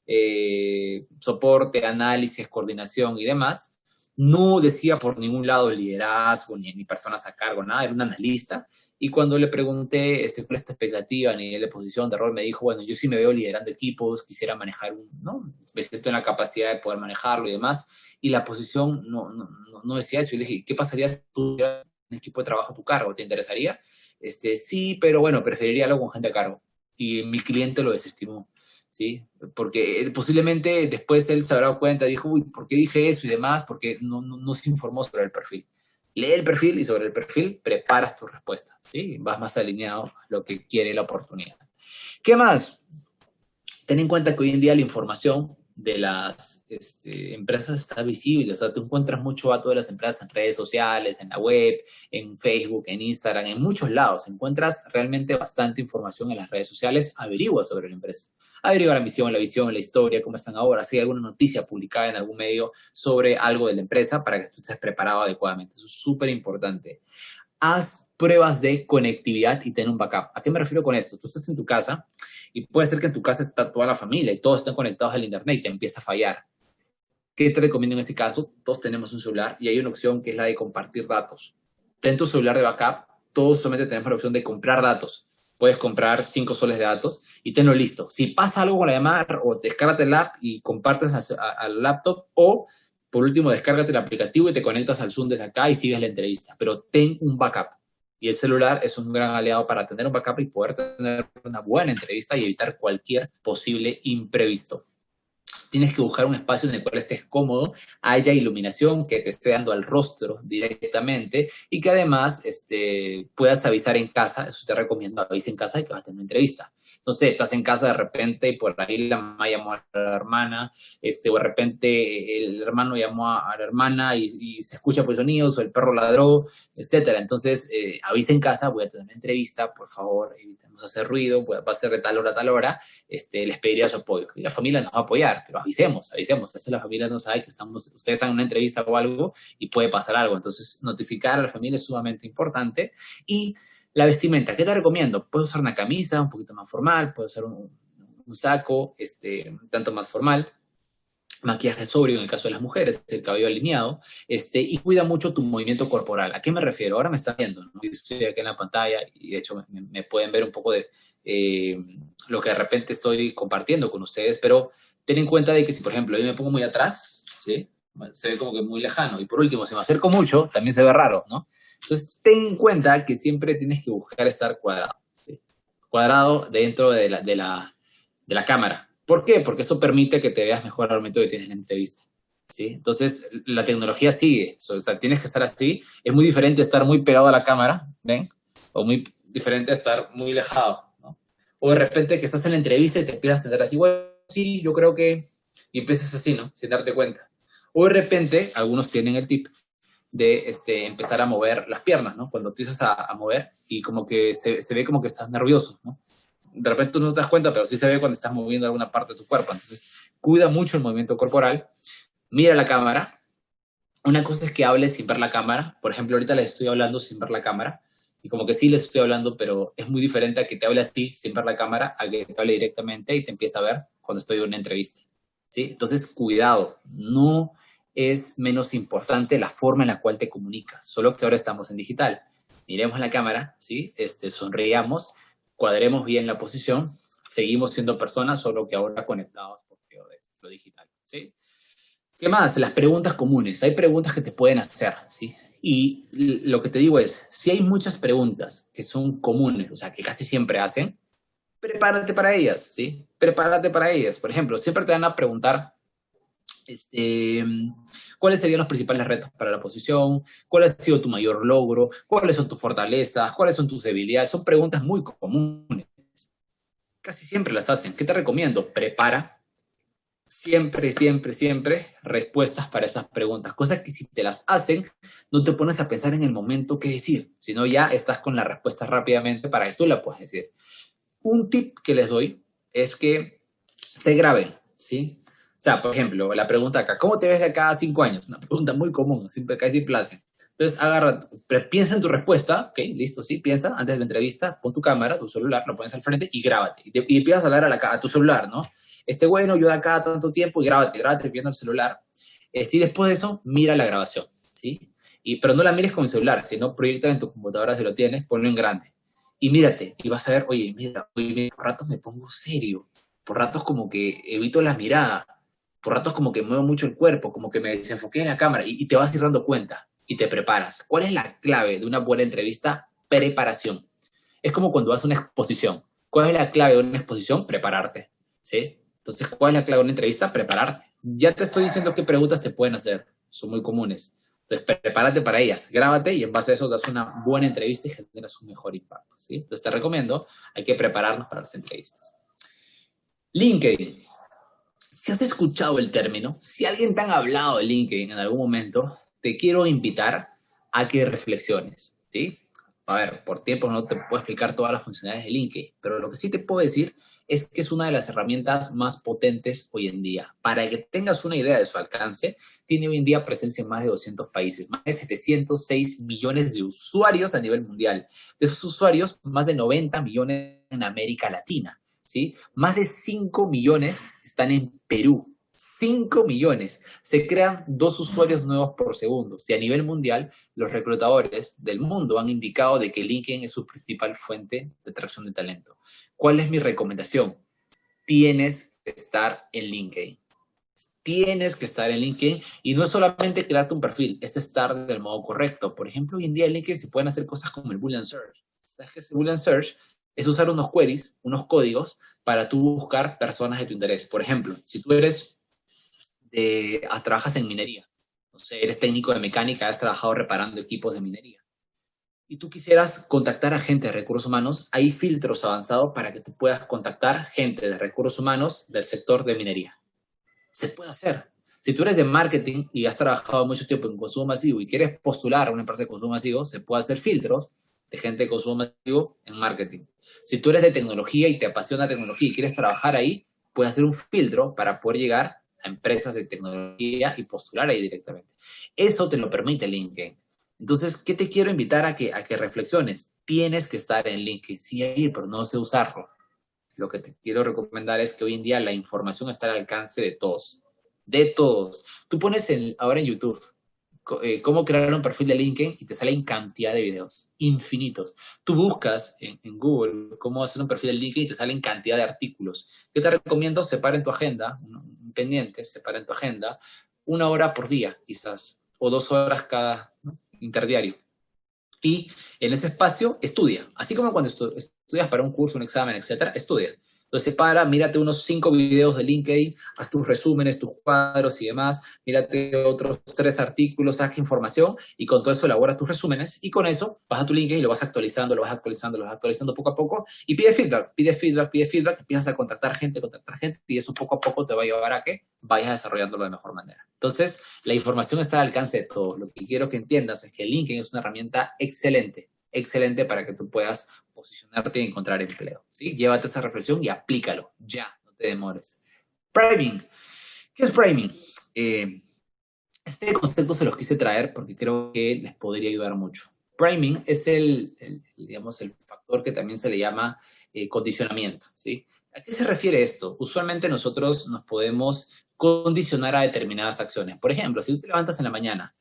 soporte, análisis, coordinación y demás. No decía por ningún lado liderazgo, ni personas a cargo, nada, era un analista. Y cuando le pregunté cuál es tu expectativa a nivel de posición, de rol, me dijo, bueno, yo sí me veo liderando equipos, quisiera manejar ¿no? Me siento en la capacidad de poder manejarlo y demás. Y la posición no decía eso. Y le dije, ¿qué pasaría si tú tuvieras un equipo de trabajo a tu cargo? ¿Te interesaría? Sí, pero bueno, preferiría algo con gente a cargo. Y mi cliente lo desestimó. ¿Sí? Porque posiblemente después él se habrá dado cuenta, dijo, uy, ¿por qué dije eso y demás? Porque no se informó sobre el perfil. Lee el perfil y sobre el perfil preparas tu respuesta, ¿sí? Vas más alineado a lo que quiere la oportunidad. ¿Qué más? Ten en cuenta que hoy en día la información de las empresas está visible, o sea, tú encuentras mucho dato de las empresas en redes sociales, en la web, en Facebook, en Instagram, en muchos lados, encuentras realmente bastante información en las redes sociales, averigua sobre la empresa, averigua la visión, la historia, cómo están ahora, si hay alguna noticia publicada en algún medio sobre algo de la empresa para que tú estés preparado adecuadamente, eso es súper importante. Haz pruebas de conectividad y ten un backup. ¿A qué me refiero con esto? Tú estás en tu casa y puede ser que en tu casa está toda la familia y todos están conectados al internet y te empieza a fallar. ¿Qué te recomiendo en ese caso? Todos tenemos un celular y hay una opción que es la de compartir datos. Ten tu celular de backup, todos solamente tenemos la opción de comprar datos. Puedes comprar 5 soles de datos y tenlo listo. Si pasa algo con la llamada, o descárgate el app y compartes al laptop, o por último, descárgate el aplicativo y te conectas al Zoom desde acá y sigues la entrevista. Pero ten un backup. Y el celular es un gran aliado para tener un backup y poder tener una buena entrevista y evitar cualquier posible imprevisto. Tienes que buscar un espacio en el cual estés cómodo, haya iluminación que te esté dando al rostro directamente y que además puedas avisar en casa. Eso te recomiendo, avisa en casa y que vas a tener una entrevista. Entonces, estás en casa de repente y por ahí la mamá llamó a la hermana, o de repente el hermano llamó a la hermana y se escucha por sonidos, o el perro ladró, etcétera. Entonces, avisa en casa, voy a tener una entrevista, por favor, evitemos hacer ruido, va a ser de tal hora a tal hora, les pediría su apoyo. Y la familia nos va a apoyar, pero avisemos. A veces la familia no sabe que ustedes están en una entrevista o algo y puede pasar algo. Entonces, notificar a la familia es sumamente importante. Y la vestimenta, ¿qué te recomiendo? Puedes usar una camisa un poquito más formal, puedes usar un saco un tanto más formal, maquillaje sobrio en el caso de las mujeres, el cabello alineado, y cuida mucho tu movimiento corporal. ¿A qué me refiero? Ahora me están viendo, ¿no? Yo estoy aquí en la pantalla y de hecho me pueden ver un poco de lo que de repente estoy compartiendo con ustedes, pero ten en cuenta de que si, por ejemplo, yo me pongo muy atrás, ¿sí? Se ve como que muy lejano. Y por último, si me acerco mucho, también se ve raro, ¿no? Entonces, ten en cuenta que siempre tienes que buscar estar cuadrado, ¿sí? Cuadrado dentro de la cámara. ¿Por qué? Porque eso permite que te veas mejor al momento que tienes la entrevista, ¿sí? Entonces, la tecnología sigue. O sea, tienes que estar así. Es muy diferente estar muy pegado a la cámara, ¿ven? O muy diferente estar muy alejado, ¿no? O de repente que estás en la entrevista y te empiezas a sentar así, bueno, sí, yo creo que... Y empiezas así, ¿no? Sin darte cuenta. O de repente, algunos tienen el tip de empezar a mover las piernas, ¿no? Cuando empiezas a mover y como que se ve como que estás nervioso, ¿no? De repente tú no te das cuenta, pero sí se ve cuando estás moviendo alguna parte de tu cuerpo. Entonces, cuida mucho el movimiento corporal, mira la cámara. Una cosa es que hables sin ver la cámara. Por ejemplo, ahorita les estoy hablando sin ver la cámara. Y como que sí les estoy hablando, pero es muy diferente a que te hable así, sin ver la cámara, a que te hable directamente y te empiece a ver cuando estoy en una entrevista, ¿sí? Entonces, cuidado. No es menos importante la forma en la cual te comunicas, solo que ahora estamos en digital. Miremos la cámara, ¿sí? Sonreíamos, cuadremos bien la posición, seguimos siendo personas, solo que ahora conectados por lo digital, ¿sí? ¿Qué más? Las preguntas comunes. Hay preguntas que te pueden hacer, ¿sí? Y lo que te digo es, si hay muchas preguntas que son comunes, o sea, que casi siempre hacen, prepárate para ellas, ¿sí? Prepárate para ellas. Por ejemplo, siempre te van a preguntar, ¿cuáles serían los principales retos para la posición? ¿Cuál ha sido tu mayor logro? ¿Cuáles son tus fortalezas? ¿Cuáles son tus debilidades? Son preguntas muy comunes. Casi siempre las hacen. ¿Qué te recomiendo? Prepara siempre, siempre, siempre respuestas para esas preguntas. Cosas que si te las hacen, no te pones a pensar en el momento qué decir, sino ya estás con la respuesta rápidamente para que tú la puedas decir. Un tip que les doy es que se graben, ¿sí? O sea, por ejemplo, la pregunta acá, ¿cómo te ves de acá a 5 años? Una pregunta muy común, siempre casi siempre la hacen. Entonces, piensa en tu respuesta, ok, listo, sí, piensa, antes de la entrevista, pon tu cámara, tu celular, lo pones al frente y grábate. Y empiezas a hablar a tu celular, ¿no? Bueno, yo de acá tanto tiempo y grábate viendo el celular. Y después de eso, mira la grabación, ¿sí? Pero no la mires con el celular, sino proyecta en tu computadora si lo tienes, ponlo en grande. Y mírate, y vas a ver, oye, por ratos me pongo serio, por ratos como que evito la mirada, por ratos como que muevo mucho el cuerpo, como que me desenfoqué en la cámara, y te vas a ir dando cuenta, y te preparas. ¿Cuál es la clave de una buena entrevista? Preparación. Es como cuando vas a una exposición. ¿Cuál es la clave de una exposición? Prepararte, ¿sí? Entonces, ¿cuál es la clave de una entrevista? Prepararte. Ya te estoy diciendo qué preguntas te pueden hacer. Son muy comunes. Entonces, prepárate para ellas. Grábate y en base a eso das una buena entrevista y generas un mejor impacto, ¿sí? Entonces, te recomiendo, hay que prepararnos para las entrevistas. LinkedIn. Si has escuchado el término, si alguien te ha hablado de LinkedIn en algún momento, te quiero invitar a que reflexiones, ¿sí? A ver, por tiempo no te puedo explicar todas las funcionalidades de LinkedIn, pero lo que sí te puedo decir es que es una de las herramientas más potentes hoy en día. Para que tengas una idea de su alcance, tiene hoy en día presencia en más de 200 países, más de 706 millones de usuarios a nivel mundial. De esos usuarios, más de 90 millones en América Latina, ¿sí? Más de 5 millones están en Perú. 5 millones. Se crean 2 usuarios nuevos por segundo. Si a nivel mundial, los reclutadores del mundo han indicado de que LinkedIn es su principal fuente de atracción de talento. ¿Cuál es mi recomendación? Tienes que estar en LinkedIn. Tienes que estar en LinkedIn y no es solamente crearte un perfil, es estar del modo correcto. Por ejemplo, hoy en día en LinkedIn se pueden hacer cosas como el Boolean Search. ¿Sabes qué es el Boolean Search? Es usar unos queries, unos códigos, para tú buscar personas de tu interés. Por ejemplo, si tú trabajas en minería, no sé, eres técnico de mecánica, has trabajado reparando equipos de minería, y tú quisieras contactar a gente de recursos humanos, hay filtros avanzados para que tú puedas contactar gente de recursos humanos del sector de minería. Se puede hacer. Si tú eres de marketing y has trabajado mucho tiempo en consumo masivo y quieres postular a una empresa de consumo masivo, se puede hacer filtros de gente de consumo masivo en marketing. Si tú eres de tecnología y te apasiona tecnología y quieres trabajar ahí, puedes hacer un filtro para poder llegar a empresas de tecnología y postular ahí directamente. Eso te lo permite LinkedIn. Entonces, ¿qué te quiero invitar a que reflexiones? Tienes que estar en LinkedIn. Sí, pero no sé usarlo. Lo que te quiero recomendar es que hoy en día la información está al alcance de todos. De todos. Tú pones ahora en YouTube cómo crear un perfil de LinkedIn y te salen cantidad de videos, infinitos. Tú buscas en Google cómo hacer un perfil de LinkedIn y te salen cantidad de artículos. ¿Qué te recomiendo? Separa en tu agenda, un pendiente, separa en tu agenda 1 hora por día, quizás, o 2 horas cada, ¿no? Interdiario. Y en ese espacio estudia. Así como cuando estudias para un curso, un examen, etcétera, estudia. Entonces, mírate unos 5 videos de LinkedIn, haz tus resúmenes, tus cuadros y demás, mírate otros 3 artículos, haz información y con todo eso elabora tus resúmenes y con eso vas a tu LinkedIn y lo vas actualizando, lo vas actualizando, lo vas actualizando poco a poco y pide feedback, empiezas a contactar gente y eso poco a poco te va a llevar a que vayas desarrollándolo de mejor manera. Entonces, la información está al alcance de todos. Lo que quiero que entiendas es que LinkedIn es una herramienta excelente, excelente para que tú puedas posicionarte y encontrar empleo, ¿sí? Llévate esa reflexión y aplícalo, ya, no te demores. Priming. ¿Qué es priming? Este concepto se los quise traer porque creo que les podría ayudar mucho. Priming es digamos, el factor que también se le llama condicionamiento, ¿sí? ¿A qué se refiere esto? Usualmente nosotros nos podemos condicionar a determinadas acciones. Por ejemplo, si tú te levantas en la mañana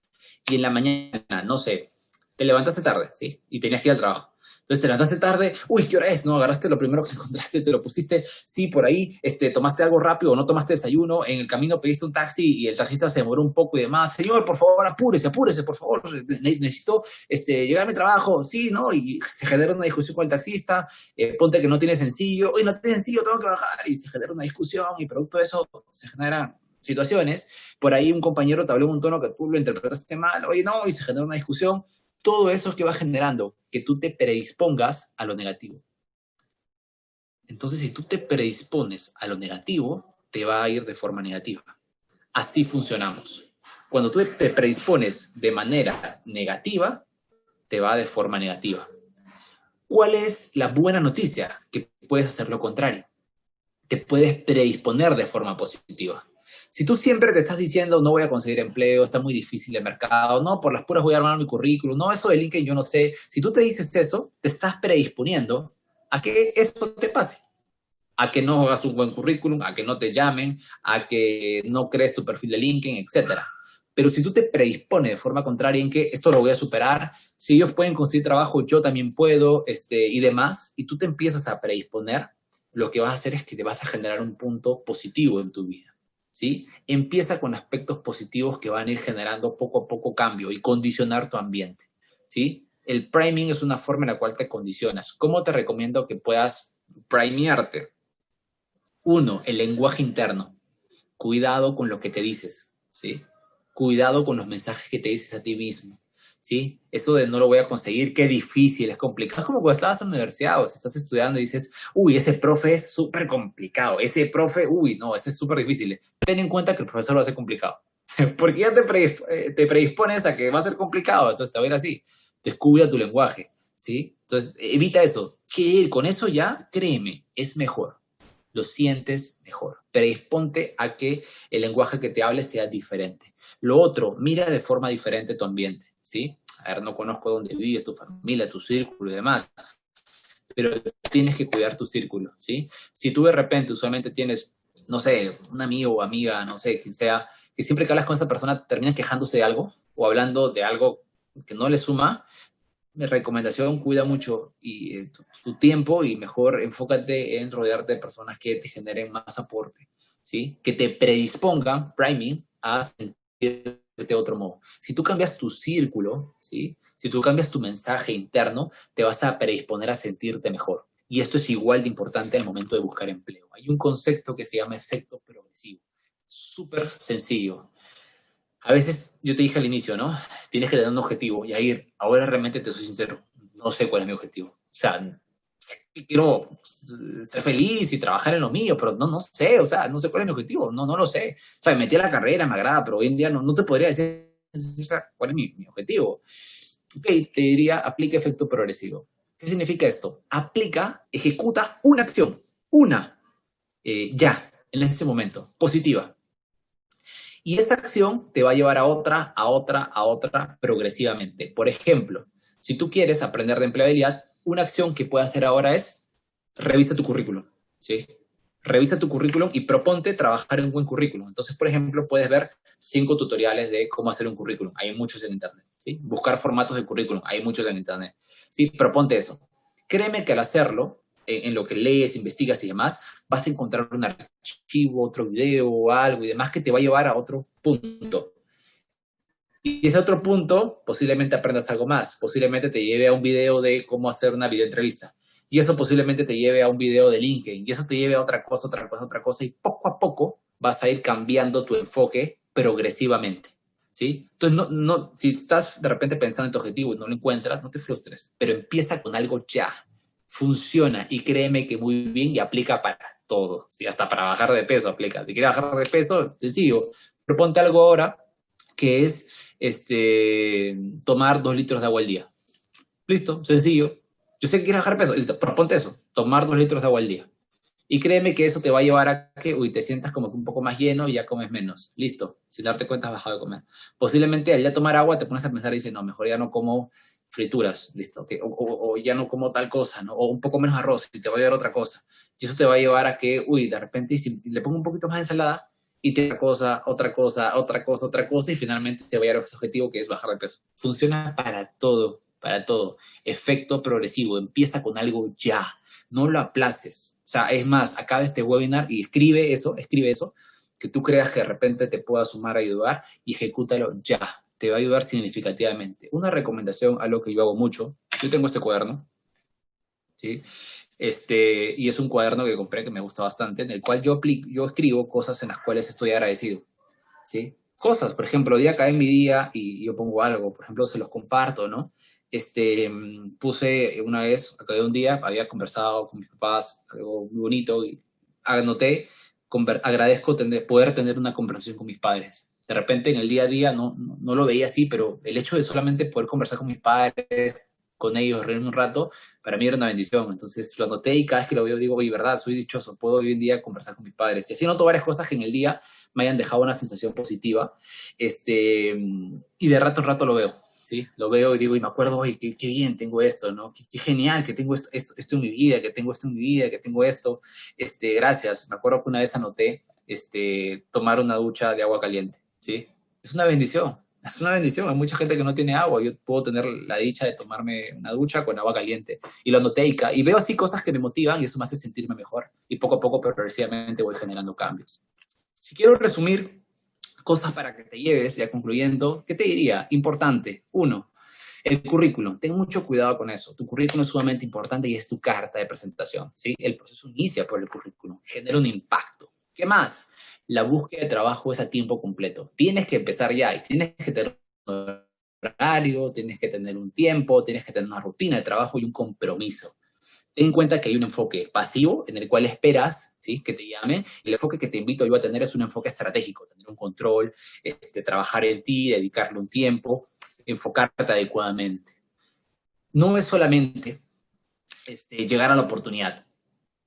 y en la mañana, no sé, te levantaste tarde, ¿sí? Y tenías que ir al trabajo. Entonces te levantaste tarde, uy, ¿qué hora es? No, agarraste lo primero que encontraste, te lo pusiste, sí, por ahí, tomaste algo rápido o no tomaste desayuno, en el camino pediste un taxi y el taxista se demoró un poco y demás. Señor, por favor, apúrese, por favor, necesito llegar a mi trabajo, sí, ¿no? Y se genera una discusión con el taxista, ponte que no tiene sencillo, uy, no tiene sencillo, tengo que bajar, y se genera una discusión y producto de eso se generan situaciones. Por ahí un compañero te habló en un tono que tú lo interpretaste mal, oye, no, y se genera una discusión. Todo eso es que va generando que tú te predispongas a lo negativo. Entonces, si tú te predispones a lo negativo, te va a ir de forma negativa. Así funcionamos. Cuando tú te predispones de manera negativa, te va de forma negativa. ¿Cuál es la buena noticia? Que puedes hacer lo contrario. Te puedes predisponer de forma positiva. Si tú siempre te estás diciendo, no voy a conseguir empleo, está muy difícil el mercado, no, por las puras voy a armar mi currículum, no, eso de LinkedIn yo no sé. Si tú te dices eso, te estás predisponiendo a que eso te pase. a que no hagas un buen currículum, a que no te llamen, a que no crees tu perfil de LinkedIn, etcétera. Pero si tú te predispones de forma contraria en que esto lo voy a superar, si ellos pueden conseguir trabajo, yo también puedo, y demás, y tú te empiezas a predisponer, lo que vas a hacer es que te vas a generar un punto positivo en tu vida, ¿sí? Empieza con aspectos positivos que van a ir generando poco a poco cambio y condicionar tu ambiente, ¿sí? El priming es una forma en la cual te condicionas. ¿Cómo te recomiendo que puedas primearte? Uno, el lenguaje interno. Cuidado con lo que te dices, ¿sí? Cuidado con los mensajes que te dices a ti mismo, ¿sí? Eso de no lo voy a conseguir, qué difícil, es complicado. Es como cuando estabas en la universidad o si estás estudiando y dices, uy, ese profe es súper complicado, ese profe, uy, no, ese es súper difícil. Ten en cuenta que el profesor lo hace complicado, porque ya te predispones a que va a ser complicado, entonces te va a ir así. Descuida tu lenguaje, ¿sí? Entonces, evita eso. Que con eso ya, créeme, es mejor, lo sientes mejor. Predisponte a que el lenguaje que te hable sea diferente. Lo otro, mira de forma diferente tu ambiente, ¿sí? A ver, no conozco dónde vives, tu familia, tu círculo y demás, pero tienes que cuidar tu círculo, ¿sí? Si tú de repente usualmente tienes, no sé, un amigo o amiga, no sé, quien sea, que siempre que hablas con esa persona terminan quejándose de algo o hablando de algo que no le suma, mi recomendación, cuida mucho tu tiempo y mejor enfócate en rodearte de personas que te generen más aporte, ¿sí? Que te predispongan, priming, a sentirte de otro modo. Si tú cambias tu círculo, ¿sí? Si tú cambias tu mensaje interno, te vas a predisponer a sentirte mejor. Y esto es igual de importante al momento de buscar empleo. Hay un concepto que se llama efecto progresivo. Súper sencillo. A veces yo te dije al inicio, ¿no? Tienes que tener un objetivo. Y ahí, ahora realmente te soy sincero, no sé cuál es mi objetivo. O sea, quiero ser feliz y trabajar en lo mío, pero no sé, o sea, no sé cuál es mi objetivo, no lo sé. O sea, me metí a la carrera, me agrada, pero hoy en día no te podría decir, o sea, cuál es mi objetivo. Ok, te diría, aplica efecto progresivo. ¿Qué significa esto? Aplica, ejecuta una acción, una, ya, en este momento, positiva. Y esa acción te va a llevar a otra, a otra, a otra, progresivamente. Por ejemplo, si tú quieres aprender de empleabilidad, una acción que puedes hacer ahora es revisa tu currículum, ¿sí? Revisa tu currículum y proponte trabajar en un buen currículum. Entonces, por ejemplo, puedes ver 5 tutoriales de cómo hacer un currículum. Hay muchos en Internet, ¿sí? Buscar formatos de currículum. Hay muchos en Internet, ¿sí? Proponte eso. Créeme que al hacerlo, en lo que lees, investigas y demás, vas a encontrar un archivo, otro video o algo y demás que te va a llevar a otro punto. Y ese otro punto, posiblemente aprendas algo más. Posiblemente te lleve a un video de cómo hacer una videoentrevista. Y eso posiblemente te lleve a un video de LinkedIn. Y eso te lleve a otra cosa, otra cosa, otra cosa. Y poco a poco vas a ir cambiando tu enfoque progresivamente, ¿sí? Entonces, si estás de repente pensando en tu objetivo y no lo encuentras, no te frustres. Pero empieza con algo ya. Funciona y créeme que muy bien y aplica para todo. ¿Sí? Hasta para bajar de peso aplica. Si quieres bajar de peso, sencillo. Proponte algo ahora que es tomar 2 litros de agua al día. Listo, sencillo. Yo sé que quieres bajar peso, listo, proponte eso, tomar 2 litros de agua al día. Y créeme que eso te va a llevar a que, te sientas como que un poco más lleno y ya comes menos. Listo, sin darte cuenta has bajado de comer. Posiblemente al ya tomar agua te pones a pensar y dices, no, mejor ya no como frituras, listo, okay. O ya no como tal cosa, ¿no? O un poco menos arroz y te va a llevar otra cosa. Y eso te va a llevar a que, de repente si le pongo un poquito más de ensalada, y te otra cosa, otra cosa, otra cosa, otra cosa, y finalmente te va a llegar a ese objetivo que es bajar de peso. Funciona para todo, para todo. Efecto progresivo, empieza con algo ya, no lo aplaces. O sea, es más, acaba este webinar y escribe eso, que tú creas que de repente te pueda sumar a ayudar y ejecútalo ya. Te va a ayudar significativamente. Una recomendación, algo que yo hago mucho, yo tengo este cuaderno, ¿sí? Y es un cuaderno que compré que me gusta bastante, en el cual yo escribo cosas en las cuales estoy agradecido, ¿sí? Cosas, por ejemplo, día cae en mi día y yo pongo algo, por ejemplo, se los comparto, ¿no? Puse una vez, acabé un día, había conversado con mis papás, algo muy bonito, y anoté, agradezco poder tener una conversación con mis padres. De repente en el día a día no lo veía así, pero el hecho de solamente poder conversar con mis padres, con ellos, reírme un rato, para mí era una bendición. Entonces lo anoté y cada vez que lo veo digo, oye, verdad, soy dichoso, puedo hoy en día conversar con mis padres. Y así noto varias cosas que en el día me hayan dejado una sensación positiva, y de rato en rato lo veo, ¿sí? Lo veo y digo, y me acuerdo, oye, qué bien tengo esto, ¿no? Qué genial que tengo esto en mi vida, que tengo esto en mi vida, que tengo esto. Gracias. Me acuerdo que una vez anoté, tomar una ducha de agua caliente, ¿sí? Es una bendición. Es una bendición. Hay mucha gente que no tiene agua. Yo puedo tener la dicha de tomarme una ducha con agua caliente. Y lo anoté y veo así cosas que me motivan y eso me hace sentirme mejor. Y poco a poco, progresivamente, voy generando cambios. Si quiero resumir cosas para que te lleves, ya concluyendo, ¿qué te diría? Importante. Uno, el currículum. Ten mucho cuidado con eso. Tu currículum es sumamente importante y es tu carta de presentación, ¿sí? El proceso inicia por el currículum. Genera un impacto. ¿Qué más? La búsqueda de trabajo es a tiempo completo. Tienes que empezar ya y tienes que tener un horario, tienes que tener un tiempo, tienes que tener una rutina de trabajo y un compromiso. Ten en cuenta que hay un enfoque pasivo en el cual esperas, ¿sí?, que te llame. El enfoque que te invito yo a tener es un enfoque estratégico, tener un control, trabajar en ti, dedicarle un tiempo, enfocarte adecuadamente. No es solamente llegar a la oportunidad.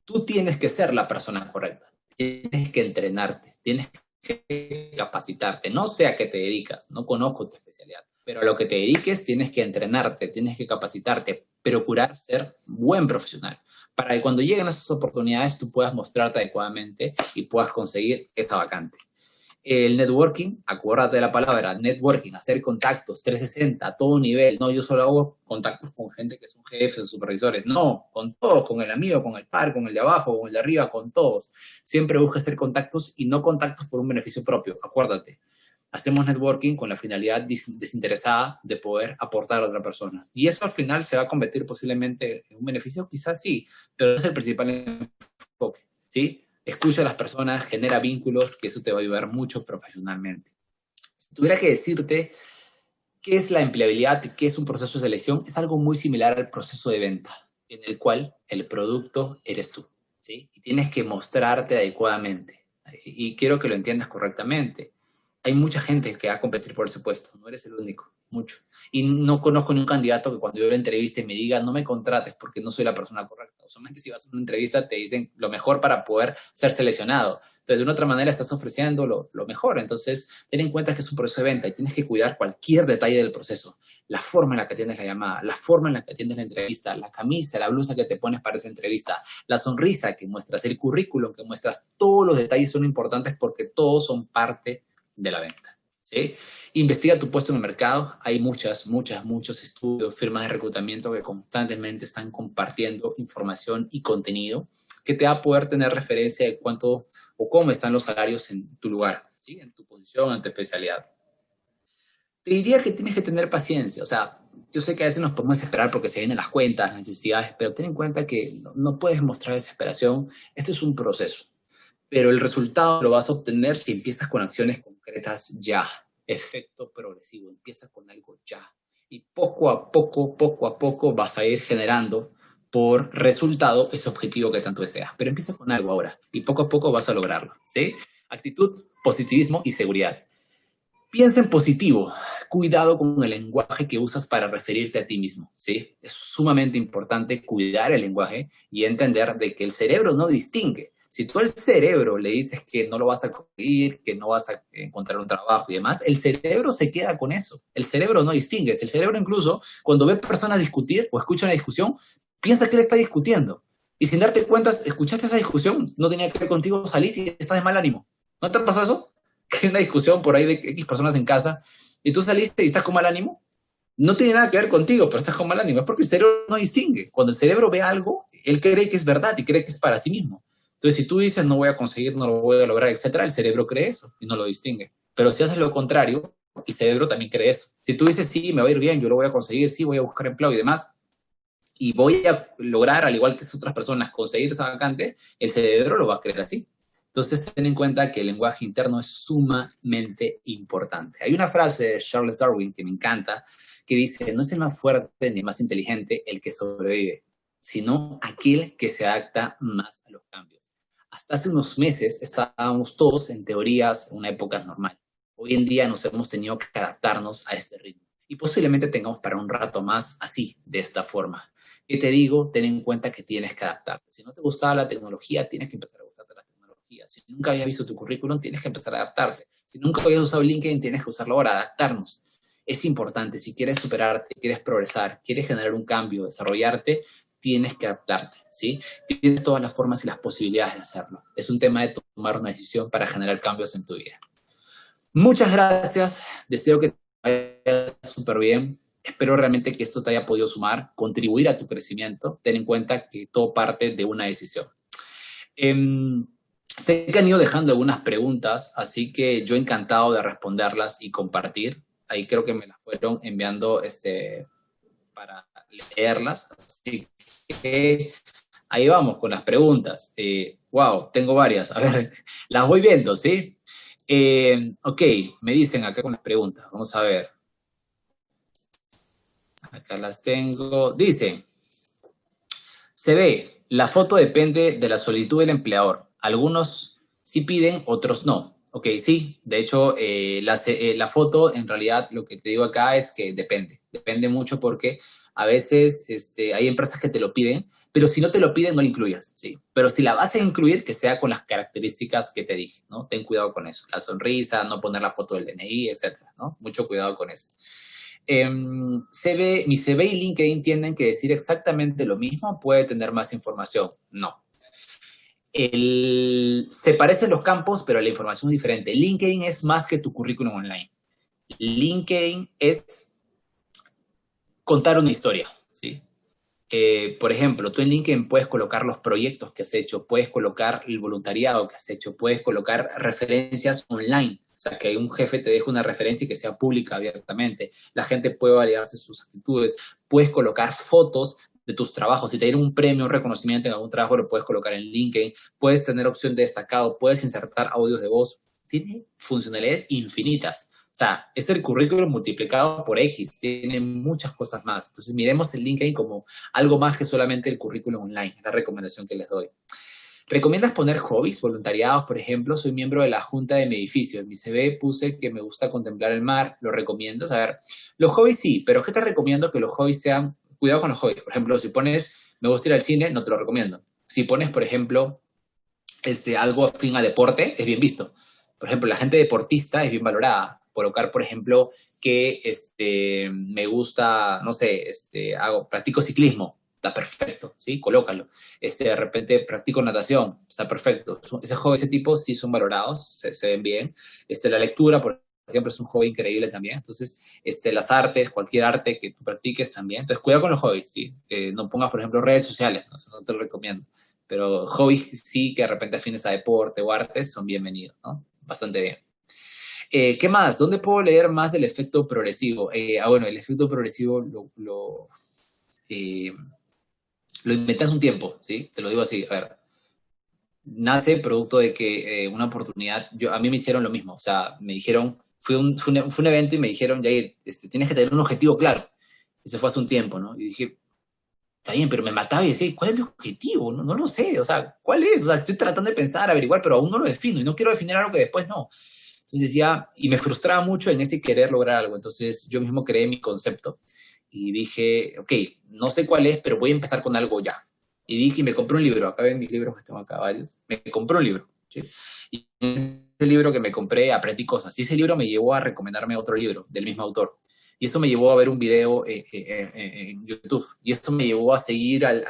Tú tienes que ser la persona correcta. Tienes que entrenarte, tienes que capacitarte. No sé a qué te dedicas, no conozco tu especialidad, pero a lo que te dediques tienes que entrenarte, tienes que capacitarte, procurar ser buen profesional, para que cuando lleguen esas oportunidades tú puedas mostrarte adecuadamente y puedas conseguir esa vacante. El networking, acuérdate de la palabra, networking, hacer contactos 360 a todo nivel. No, yo solo hago contactos con gente que son jefes o supervisores. No, con todos, con el amigo, con el par, con el de abajo, con el de arriba, con todos. Siempre busca hacer contactos y no contactos por un beneficio propio, acuérdate. Hacemos networking con la finalidad desinteresada de poder aportar a otra persona. Y eso al final se va a convertir posiblemente en un beneficio, quizás sí, pero es el principal enfoque, ¿sí? Escucha a las personas, genera vínculos, que eso te va a ayudar mucho profesionalmente. Si tuviera que decirte qué es la empleabilidad y qué es un proceso de selección, es algo muy similar al proceso de venta, en el cual el producto eres tú, ¿sí? Y tienes que mostrarte adecuadamente. Y quiero que lo entiendas correctamente. Hay mucha gente que va a competir por ese puesto, no eres el único, mucho. Y no conozco ni un candidato que cuando yo lo entreviste me diga, no me contrates porque no soy la persona correcta. Usualmente si vas a una entrevista te dicen lo mejor para poder ser seleccionado. Entonces, de una otra manera estás ofreciendo lo mejor. Entonces, ten en cuenta que es un proceso de venta y tienes que cuidar cualquier detalle del proceso. La forma en la que atiendes la llamada, la forma en la que atiendes la entrevista, la camisa, la blusa que te pones para esa entrevista, la sonrisa que muestras, el currículum que muestras, todos los detalles son importantes porque todos son parte de la venta, ¿sí? Investiga tu puesto en el mercado. Hay muchos estudios, firmas de reclutamiento que constantemente están compartiendo información y contenido que te va a poder tener referencia de cuánto o cómo están los salarios en tu lugar, ¿sí?, en tu posición, en tu especialidad. Te diría que tienes que tener paciencia. O sea, yo sé que a veces nos podemos desesperar porque se vienen las cuentas, las necesidades, pero ten en cuenta que no puedes mostrar desesperación. Esto es un proceso, pero el resultado lo vas a obtener si empiezas con acciones concretas ya. Efecto progresivo, empieza con algo ya. Y poco a poco vas a ir generando por resultado ese objetivo que tanto deseas. Pero empieza con algo ahora y poco a poco vas a lograrlo, ¿sí? Actitud, positivismo y seguridad. Piensa en positivo. Cuidado con el lenguaje que usas para referirte a ti mismo, ¿sí? Es sumamente importante cuidar el lenguaje y entender de que el cerebro no distingue. Si tú al cerebro le dices que no lo vas a conseguir, que no vas a encontrar un trabajo y demás, el cerebro se queda con eso. El cerebro no distingue. El cerebro incluso, cuando ve personas discutir o escucha una discusión, piensa que él está discutiendo. Y sin darte cuenta, escuchaste esa discusión, no tenía que ver contigo, saliste y estás de mal ánimo. ¿No te ha pasado eso? Que hay una discusión por ahí de X personas en casa y tú saliste y estás con mal ánimo. No tiene nada que ver contigo, pero estás con mal ánimo. Es porque el cerebro no distingue. Cuando el cerebro ve algo, él cree que es verdad y cree que es para sí mismo. Entonces, si tú dices no voy a conseguir, no lo voy a lograr, etcétera, el cerebro cree eso y no lo distingue. Pero si haces lo contrario, el cerebro también cree eso. Si tú dices sí, me va a ir bien, yo lo voy a conseguir, sí, voy a buscar empleo y demás, y voy a lograr, al igual que esas otras personas, conseguir esa vacante, el cerebro lo va a creer así. Entonces, ten en cuenta que el lenguaje interno es sumamente importante. Hay una frase de Charles Darwin que me encanta, que dice, no es el más fuerte ni el más inteligente el que sobrevive, sino aquel que se adapta más a los cambios. Hasta hace unos meses estábamos todos, en teorías, en una época normal. Hoy en día nos hemos tenido que adaptarnos a este ritmo. Y posiblemente tengamos para un rato más así, de esta forma. Y te digo, ten en cuenta que tienes que adaptarte. Si no te gustaba la tecnología, tienes que empezar a gustarte la tecnología. Si nunca habías visto tu currículum, tienes que empezar a adaptarte. Si nunca habías usado LinkedIn, tienes que usarlo ahora, adaptarnos. es importante. Si quieres superarte, quieres progresar, quieres generar un cambio, desarrollarte, tienes que adaptarte, ¿sí? Tienes todas las formas y las posibilidades de hacerlo. Es un tema de tomar una decisión para generar cambios en tu vida. Muchas gracias. Deseo que te vaya súper bien. Espero realmente que esto te haya podido sumar, contribuir a tu crecimiento. Ten en cuenta que todo parte de una decisión. Sé que han ido dejando algunas preguntas, así que yo encantado de responderlas y compartir. Ahí creo que me las fueron enviando para leerlas. Así que ahí vamos con las preguntas. Wow, tengo varias. A ver, las voy viendo, ¿sí? Ok, me dicen acá con las preguntas. Vamos a ver. Acá las tengo. Dice, se ve, la foto depende de la solicitud del empleador. Algunos sí piden, otros no. Ok, sí. De hecho, la foto, en realidad, lo que te digo acá es que depende. Depende mucho porque a veces hay empresas que te lo piden, pero si no te lo piden, no lo incluyas, ¿sí? Pero si la vas a incluir, que sea con las características que te dije, ¿no? Ten cuidado con eso. La sonrisa, no poner la foto del DNI, etcétera, ¿no? Mucho cuidado con eso. Mi CV y LinkedIn tienen que decir exactamente lo mismo, puede tener más información. No. Se parecen los campos, pero la información es diferente. LinkedIn es más que tu currículum online. LinkedIn es contar una historia, ¿sí? Por ejemplo, tú en LinkedIn puedes colocar los proyectos que has hecho, puedes colocar el voluntariado que has hecho, puedes colocar referencias online. O sea, que un jefe te deje una referencia y que sea pública abiertamente. La gente puede validarse sus actitudes. Puedes colocar fotos de tus trabajos. Si te dieron un premio, un reconocimiento en algún trabajo, lo puedes colocar en LinkedIn. Puedes tener opción de destacado. Puedes insertar audios de voz. Tiene funcionalidades infinitas. O sea, es el currículum multiplicado por X. Tiene muchas cosas más. Entonces, miremos el LinkedIn como algo más que solamente el currículum online. Es la recomendación que les doy. ¿Recomiendas poner hobbies, voluntariados? Por ejemplo, soy miembro de la junta de mi edificio. En mi CV puse que me gusta contemplar el mar. ¿Lo recomiendas? A ver, los hobbies sí, pero ¿qué te recomiendo? Que los hobbies sean... Cuidado con los hobbies. Por ejemplo, si pones me gusta ir al cine, no te lo recomiendo. Si pones, por ejemplo, algo afín a deporte, es bien visto. Por ejemplo, la gente deportista es bien valorada. Colocar, por ejemplo, que me gusta, no sé, practico ciclismo, está perfecto, ¿sí? Colócalo. De repente practico natación, está perfecto. Ese tipo sí son valorados, se ven bien. La lectura, por ejemplo, es un hobby increíble también. Entonces, las artes, cualquier arte que tú practiques también. Entonces, cuidado con los hobbies, ¿sí? No pongas, por ejemplo, redes sociales, ¿no? Eso no te lo recomiendo. Pero hobbies sí que de repente afines a deporte o artes son bienvenidos, ¿no? Bastante bien. ¿Qué más? ¿Dónde puedo leer más del efecto progresivo? Bueno, el efecto progresivo eh, lo inventé hace un tiempo, ¿sí? Te lo digo así, a ver. Nace producto de que una oportunidad, a mí me hicieron lo mismo, o sea, me dijeron, fue un evento y me dijeron, Jair, tienes que tener un objetivo claro. Eso fue hace un tiempo, ¿no? Y dije, está bien, pero me mataba y decía, ¿cuál es mi objetivo? No, no lo sé, o sea, ¿cuál es? O sea, estoy tratando de pensar, averiguar, pero aún no lo defino y no quiero definir algo que después no. Entonces decía, y me frustraba mucho en ese querer lograr algo. Entonces yo mismo creé mi concepto y dije, ok, no sé cuál es, pero voy a empezar con algo ya. Y dije, y me compré un libro, acá ven mis libros que tengo acá varios, me compré un libro, ¿sí? Y en ese libro que me compré aprendí cosas. Y ese libro me llevó a recomendarme otro libro del mismo autor. Y eso me llevó a ver un video en YouTube. Y esto me llevó a seguir al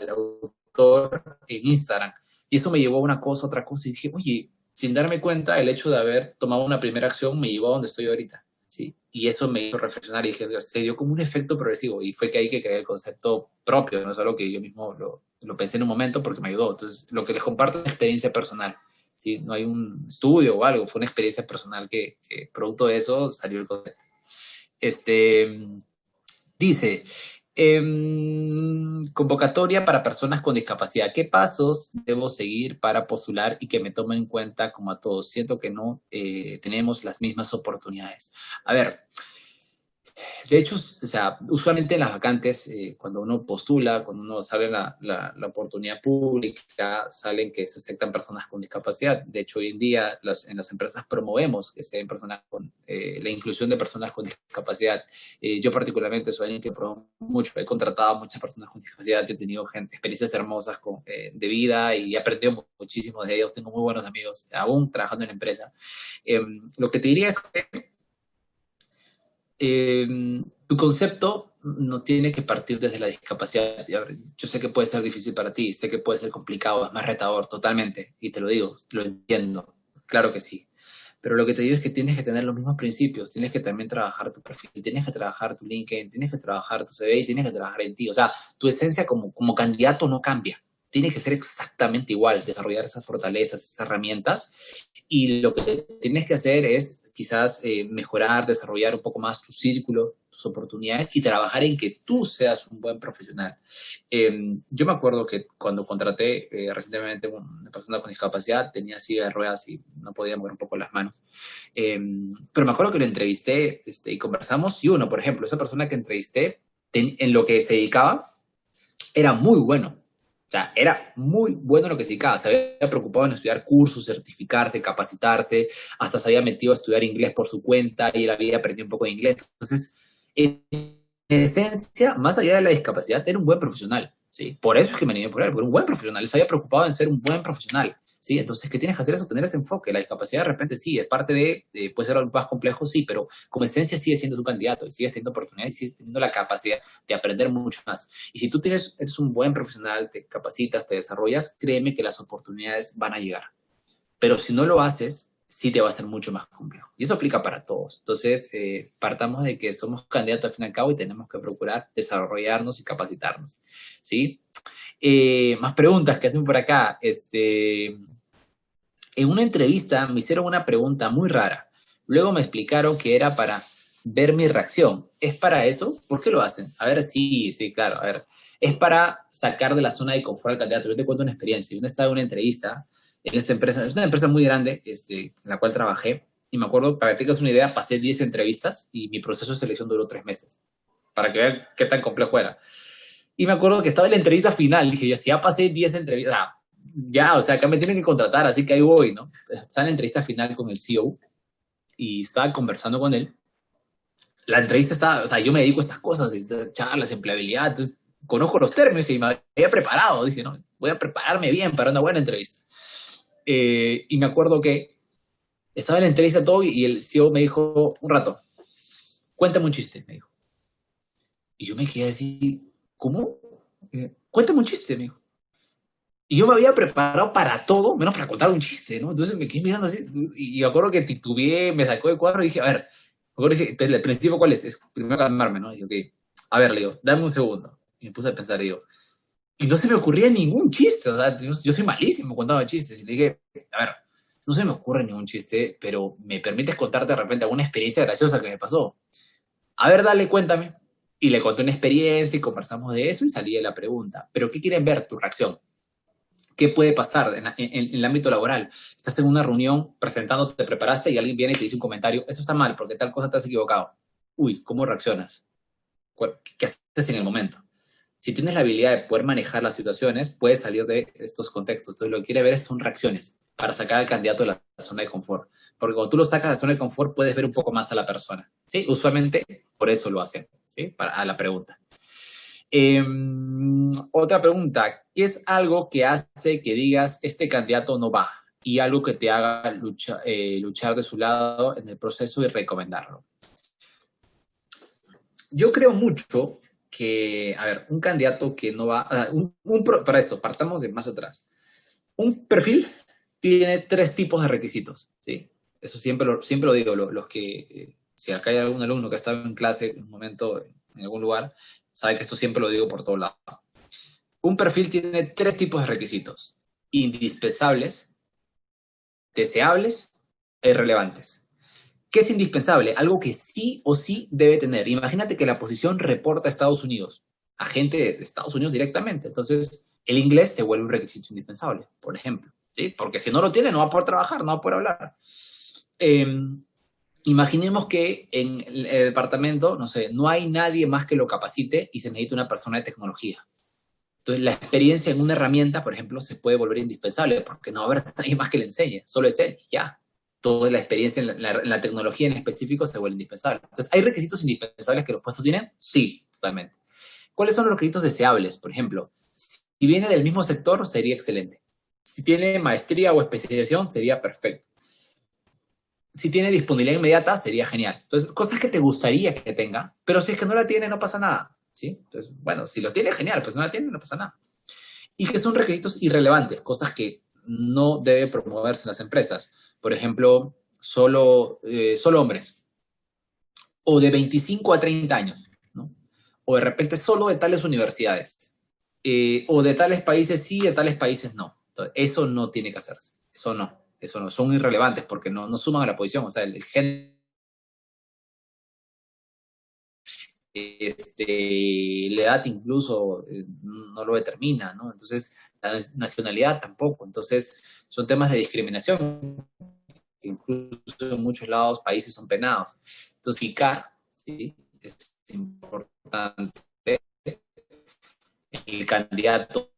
autor en Instagram. Y eso me llevó a una cosa, otra cosa. Y dije, oye, sin darme cuenta, el hecho de haber tomado una primera acción me llevó a donde estoy ahorita, ¿sí? Y eso me hizo reflexionar y dije, se dio como un efecto progresivo y fue que ahí que creé el concepto propio, no es algo que yo mismo lo pensé en un momento porque me ayudó. Entonces, lo que les comparto es una experiencia personal, ¿sí? No hay un estudio o algo, fue una experiencia personal que producto de eso salió el concepto. Dice, convocatoria para personas con discapacidad. ¿Qué pasos debo seguir para postular y que me tomen en cuenta como a todos? Siento que no tenemos las mismas oportunidades. A ver, de hecho, o sea, usualmente en las vacantes, cuando uno postula, cuando uno sale la oportunidad pública, salen que se aceptan personas con discapacidad. De hecho, hoy en día en las empresas promovemos que se den personas con la inclusión de personas con discapacidad. Yo particularmente soy alguien que promuevo mucho. He contratado a muchas personas con discapacidad, he tenido experiencias hermosas de vida y he aprendido muchísimo de ellos. Tengo muy buenos amigos, aún trabajando en la empresa. Lo que te diría es que eh, tu concepto no tiene que partir desde la discapacidad. Y a ver, yo sé que puede ser difícil para ti, sé que puede ser complicado, es más retador, totalmente, y te lo digo, lo entiendo, claro que sí. Pero lo que te digo es que tienes que tener los mismos principios, tienes que también trabajar tu perfil, tienes que trabajar tu LinkedIn, tienes que trabajar tu CV y tienes que trabajar en ti. O sea, tu esencia como candidato no cambia. Tiene que ser exactamente igual, desarrollar esas fortalezas, esas herramientas. Y lo que tienes que hacer es quizás mejorar, desarrollar un poco más tu círculo, tus oportunidades y trabajar en que tú seas un buen profesional. Yo me acuerdo que cuando contraté recientemente una persona con discapacidad, tenía silla de ruedas y no podía mover un poco las manos. Pero me acuerdo que lo entrevisté y conversamos y uno, por ejemplo, esa persona que entrevisté, en lo que se dedicaba, era muy bueno. O sea, era muy bueno en lo que se dedicaba. Se había preocupado en estudiar cursos, certificarse, capacitarse, hasta se había metido a estudiar inglés por su cuenta y él había aprendido un poco de inglés. Entonces, en esencia, más allá de la discapacidad, era un buen profesional, ¿sí? Por eso es que me animé por él, porque era un buen profesional. Él se había preocupado en ser un buen profesional, ¿sí? Entonces, ¿qué tienes que hacer? Eso, tener ese enfoque. La discapacidad de repente sí, es parte puede ser algo más complejo, sí, pero como esencia sigue siendo tu candidato y sigues teniendo oportunidades y sigues teniendo la capacidad de aprender mucho más. Y si tú eres un buen profesional, te capacitas, te desarrollas, créeme que las oportunidades van a llegar. Pero si no lo haces, sí te va a ser mucho más complejo. Y eso aplica para todos. Entonces, partamos de que somos candidatos al fin y al cabo y tenemos que procurar desarrollarnos y capacitarnos. ¿Sí? Más preguntas que hacen por acá. En una entrevista me hicieron una pregunta muy rara. Luego me explicaron que era para ver mi reacción. ¿Es para eso? ¿Por qué lo hacen? A ver, sí, sí, claro. A ver, es para sacar de la zona de confort al candidato. Yo te cuento una experiencia. Yo estaba en una entrevista en esta empresa. Es una empresa muy grande en la cual trabajé. Y me acuerdo, para que tengas una idea, pasé 10 entrevistas y mi proceso de selección duró 3 meses. Para que vean qué tan complejo era. Y me acuerdo que estaba en la entrevista final. Dije, yo, si ya pasé 10 entrevistas, ya, o sea, acá me tienen que contratar, así que ahí voy, ¿no? Estaba en la entrevista final con el CEO y estaba conversando con él. La entrevista estaba, o sea, yo me dedico a estas cosas, de charlas, empleabilidad, entonces conozco los términos y me había preparado. Dije, no, voy a prepararme bien para una buena entrevista. Y me acuerdo que estaba en la entrevista todo y el CEO me dijo, un rato, cuéntame un chiste, me dijo. Y yo me quedé así, ¿cómo? Cuéntame un chiste, me dijo. Y yo me había preparado para todo, menos para contar un chiste, ¿no? Entonces me quedé mirando así, y me acuerdo que titubeé, me sacó de cuadro y dije, a ver, me acuerdo dije, el principio cuál es primero calmarme, ¿no? Y dije, ok, a ver, le digo, dame un segundo. Y me puse a pensar, digo, y no se me ocurría ningún chiste, o sea, yo soy malísimo contando chistes. Y le dije, a ver, no se me ocurre ningún chiste, pero me permites contarte de repente alguna experiencia graciosa que me pasó. A ver, dale, cuéntame. Y le conté una experiencia y conversamos de eso y salí de la pregunta. ¿Pero qué quieren ver? Tu reacción. ¿Qué puede pasar en el ámbito laboral? Estás en una reunión presentando, te preparaste y alguien viene y te dice un comentario, eso está mal porque tal cosa te has equivocado. Uy, ¿cómo reaccionas? ¿Qué haces en el momento? Si tienes la habilidad de poder manejar las situaciones, puedes salir de estos contextos. Entonces, lo que quiere ver son reacciones para sacar al candidato de la zona de confort. Porque cuando tú lo sacas de la zona de confort, puedes ver un poco más a la persona. ¿Sí? Usualmente, por eso lo hacen, ¿sí? A la pregunta. Otra pregunta, ¿qué es algo que hace que digas este candidato no va? Y algo que te haga luchar de su lado en el proceso y recomendarlo. Yo creo mucho que, a ver, un candidato que no va, para esto, partamos de más atrás. Un perfil tiene 3 tipos de requisitos, ¿sí? Eso siempre lo digo, los que, si acá hay algún alumno que ha estado en clase en un momento, en algún lugar, sabe que esto siempre lo digo por todos lados. Un perfil tiene 3 tipos de requisitos: indispensables, deseables e irrelevantes. ¿Qué es indispensable? Algo que sí o sí debe tener. Imagínate que la posición reporta a Estados Unidos, a gente de Estados Unidos directamente. Entonces, el inglés se vuelve un requisito indispensable, por ejemplo, ¿sí? Porque si no lo tiene, no va a poder trabajar, no va a poder hablar. Eh, Imaginemos que en el departamento, no sé, no hay nadie más que lo capacite y se necesita una persona de tecnología. Entonces, la experiencia en una herramienta, por ejemplo, se puede volver indispensable porque no va a haber nadie más que le enseñe, solo es él, ya. Toda la experiencia en la tecnología en específico se vuelve indispensable. Entonces, ¿hay requisitos indispensables que los puestos tienen? Sí, totalmente. ¿Cuáles son los requisitos deseables? Por ejemplo, si viene del mismo sector, sería excelente. Si tiene maestría o especialización, sería perfecto. Si tiene disponibilidad inmediata, sería genial. Entonces, cosas que te gustaría que tenga, pero si es que no la tiene, no pasa nada, ¿sí? Entonces, bueno, si lo tiene, genial, pues no la tiene, no pasa nada. Y que son requisitos irrelevantes, cosas que no debe promoverse en las empresas. Por ejemplo, solo hombres, o de 25 a 30 años, ¿no? O de repente solo de tales universidades, o de tales países sí, de tales países no. Entonces, eso no tiene que hacerse, eso no, son irrelevantes porque no suman a la posición, o sea, el género, la edad incluso no lo determina, ¿no? Entonces, la nacionalidad tampoco, entonces son temas de discriminación que incluso en muchos lados, países son penados. Entonces, fijar, ¿sí? Es importante el candidato,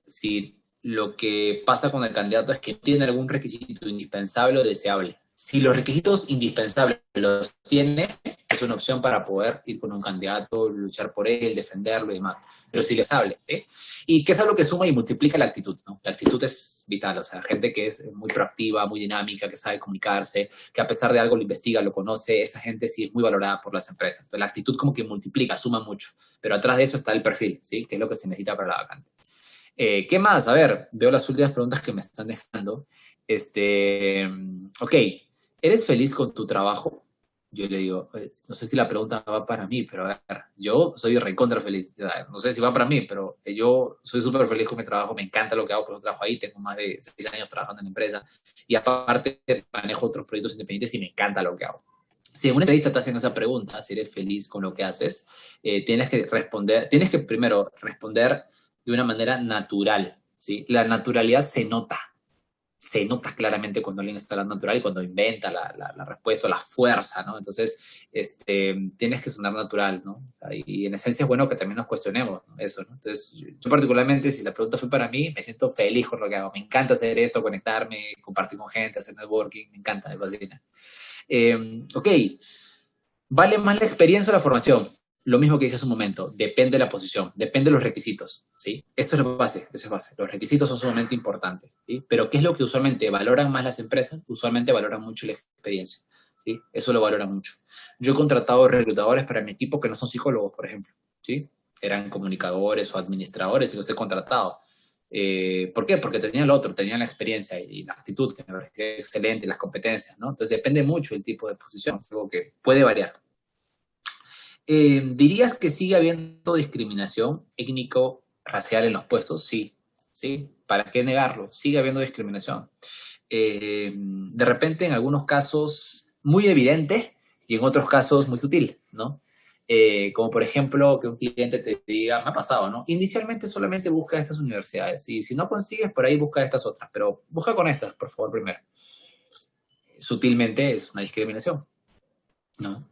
si lo que pasa con el candidato es que tiene algún requisito indispensable o deseable. Si los requisitos indispensables los tiene, es una opción para poder ir con un candidato, luchar por él, defenderlo y demás. Pero si les hable, ¿eh? Y que es algo que suma y multiplica la actitud, ¿no? La actitud es vital, o sea, gente que es muy proactiva, muy dinámica, que sabe comunicarse, que a pesar de algo lo investiga, lo conoce, esa gente sí es muy valorada por las empresas. Entonces, la actitud como que multiplica, suma mucho. Pero atrás de eso está el perfil, ¿sí? Que es lo que se necesita para la vacante. ¿Qué más? A ver, veo las últimas preguntas que me están dejando. Ok, ¿eres feliz con tu trabajo? Yo le digo, no sé si la pregunta va para mí, pero a ver, yo soy recontra feliz. No sé si va para mí, pero yo soy súper feliz con mi trabajo, me encanta lo que hago, por eso trabajo ahí, tengo más de 6 años trabajando en la empresa y aparte manejo otros proyectos independientes y me encanta lo que hago. Si en una entrevista te hacen esa pregunta, si eres feliz con lo que haces, tienes que primero responder de una manera natural, ¿sí? La naturalidad se nota claramente cuando alguien está hablando natural y cuando inventa la respuesta, la fuerza, ¿no? Entonces, tienes que sonar natural, ¿no? Y en esencia es bueno que también nos cuestionemos, ¿no? Eso, ¿no? Entonces, yo particularmente, si la pregunta fue para mí, me siento feliz con lo que hago. Me encanta hacer esto, conectarme, compartir con gente, hacer networking, me encanta, me fascina. Ok, ¿vale más la experiencia o la formación? Lo mismo que dije hace un momento, depende de la posición, depende de los requisitos, ¿sí? Esto es la base, eso es base. Los requisitos son sumamente importantes, ¿sí? Pero ¿qué es lo que usualmente valoran más las empresas? Usualmente valoran mucho la experiencia, ¿sí? Eso lo valoran mucho. Yo he contratado reclutadores para mi equipo que no son psicólogos, por ejemplo, ¿sí? Eran comunicadores o administradores y los he contratado. ¿Por qué? Porque tenían lo otro, tenían la experiencia y la actitud, que me parecía excelente, y las competencias, ¿no? Entonces depende mucho del tipo de posición, es algo que puede variar. ¿Dirías que sigue habiendo discriminación étnico-racial en los puestos? Sí, sí. ¿Para qué negarlo? Sigue habiendo discriminación. De repente, en algunos casos, muy evidente y en otros casos, muy sutil, ¿no? Como por ejemplo, que un cliente te diga, me ha pasado, ¿no? Inicialmente solamente busca estas universidades y si no consigues, por ahí busca estas otras, pero busca con estas, por favor, primero. Sutilmente es una discriminación. ¿No?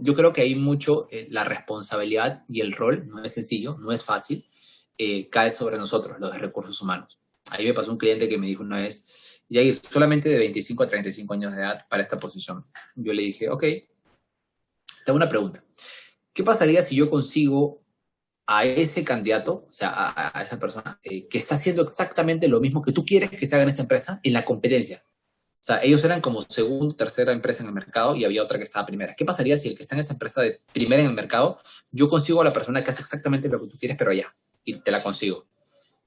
Yo creo que hay mucho, la responsabilidad y el rol, no es sencillo, no es fácil, cae sobre nosotros, los de recursos humanos. Ahí me pasó un cliente que me dijo una vez, Jair, solamente de 25 a 35 años de edad para esta posición. Yo le dije, ok, te hago una pregunta. ¿Qué pasaría si yo consigo a ese candidato, o sea, a esa persona, que está haciendo exactamente lo mismo que tú quieres que se haga en esta empresa en la competencia? O sea, ellos eran como segunda, tercera empresa en el mercado y había otra que estaba primera. ¿Qué pasaría si el que está en esa empresa de primera en el mercado, yo consigo a la persona que hace exactamente lo que tú quieres, pero allá, y te la consigo?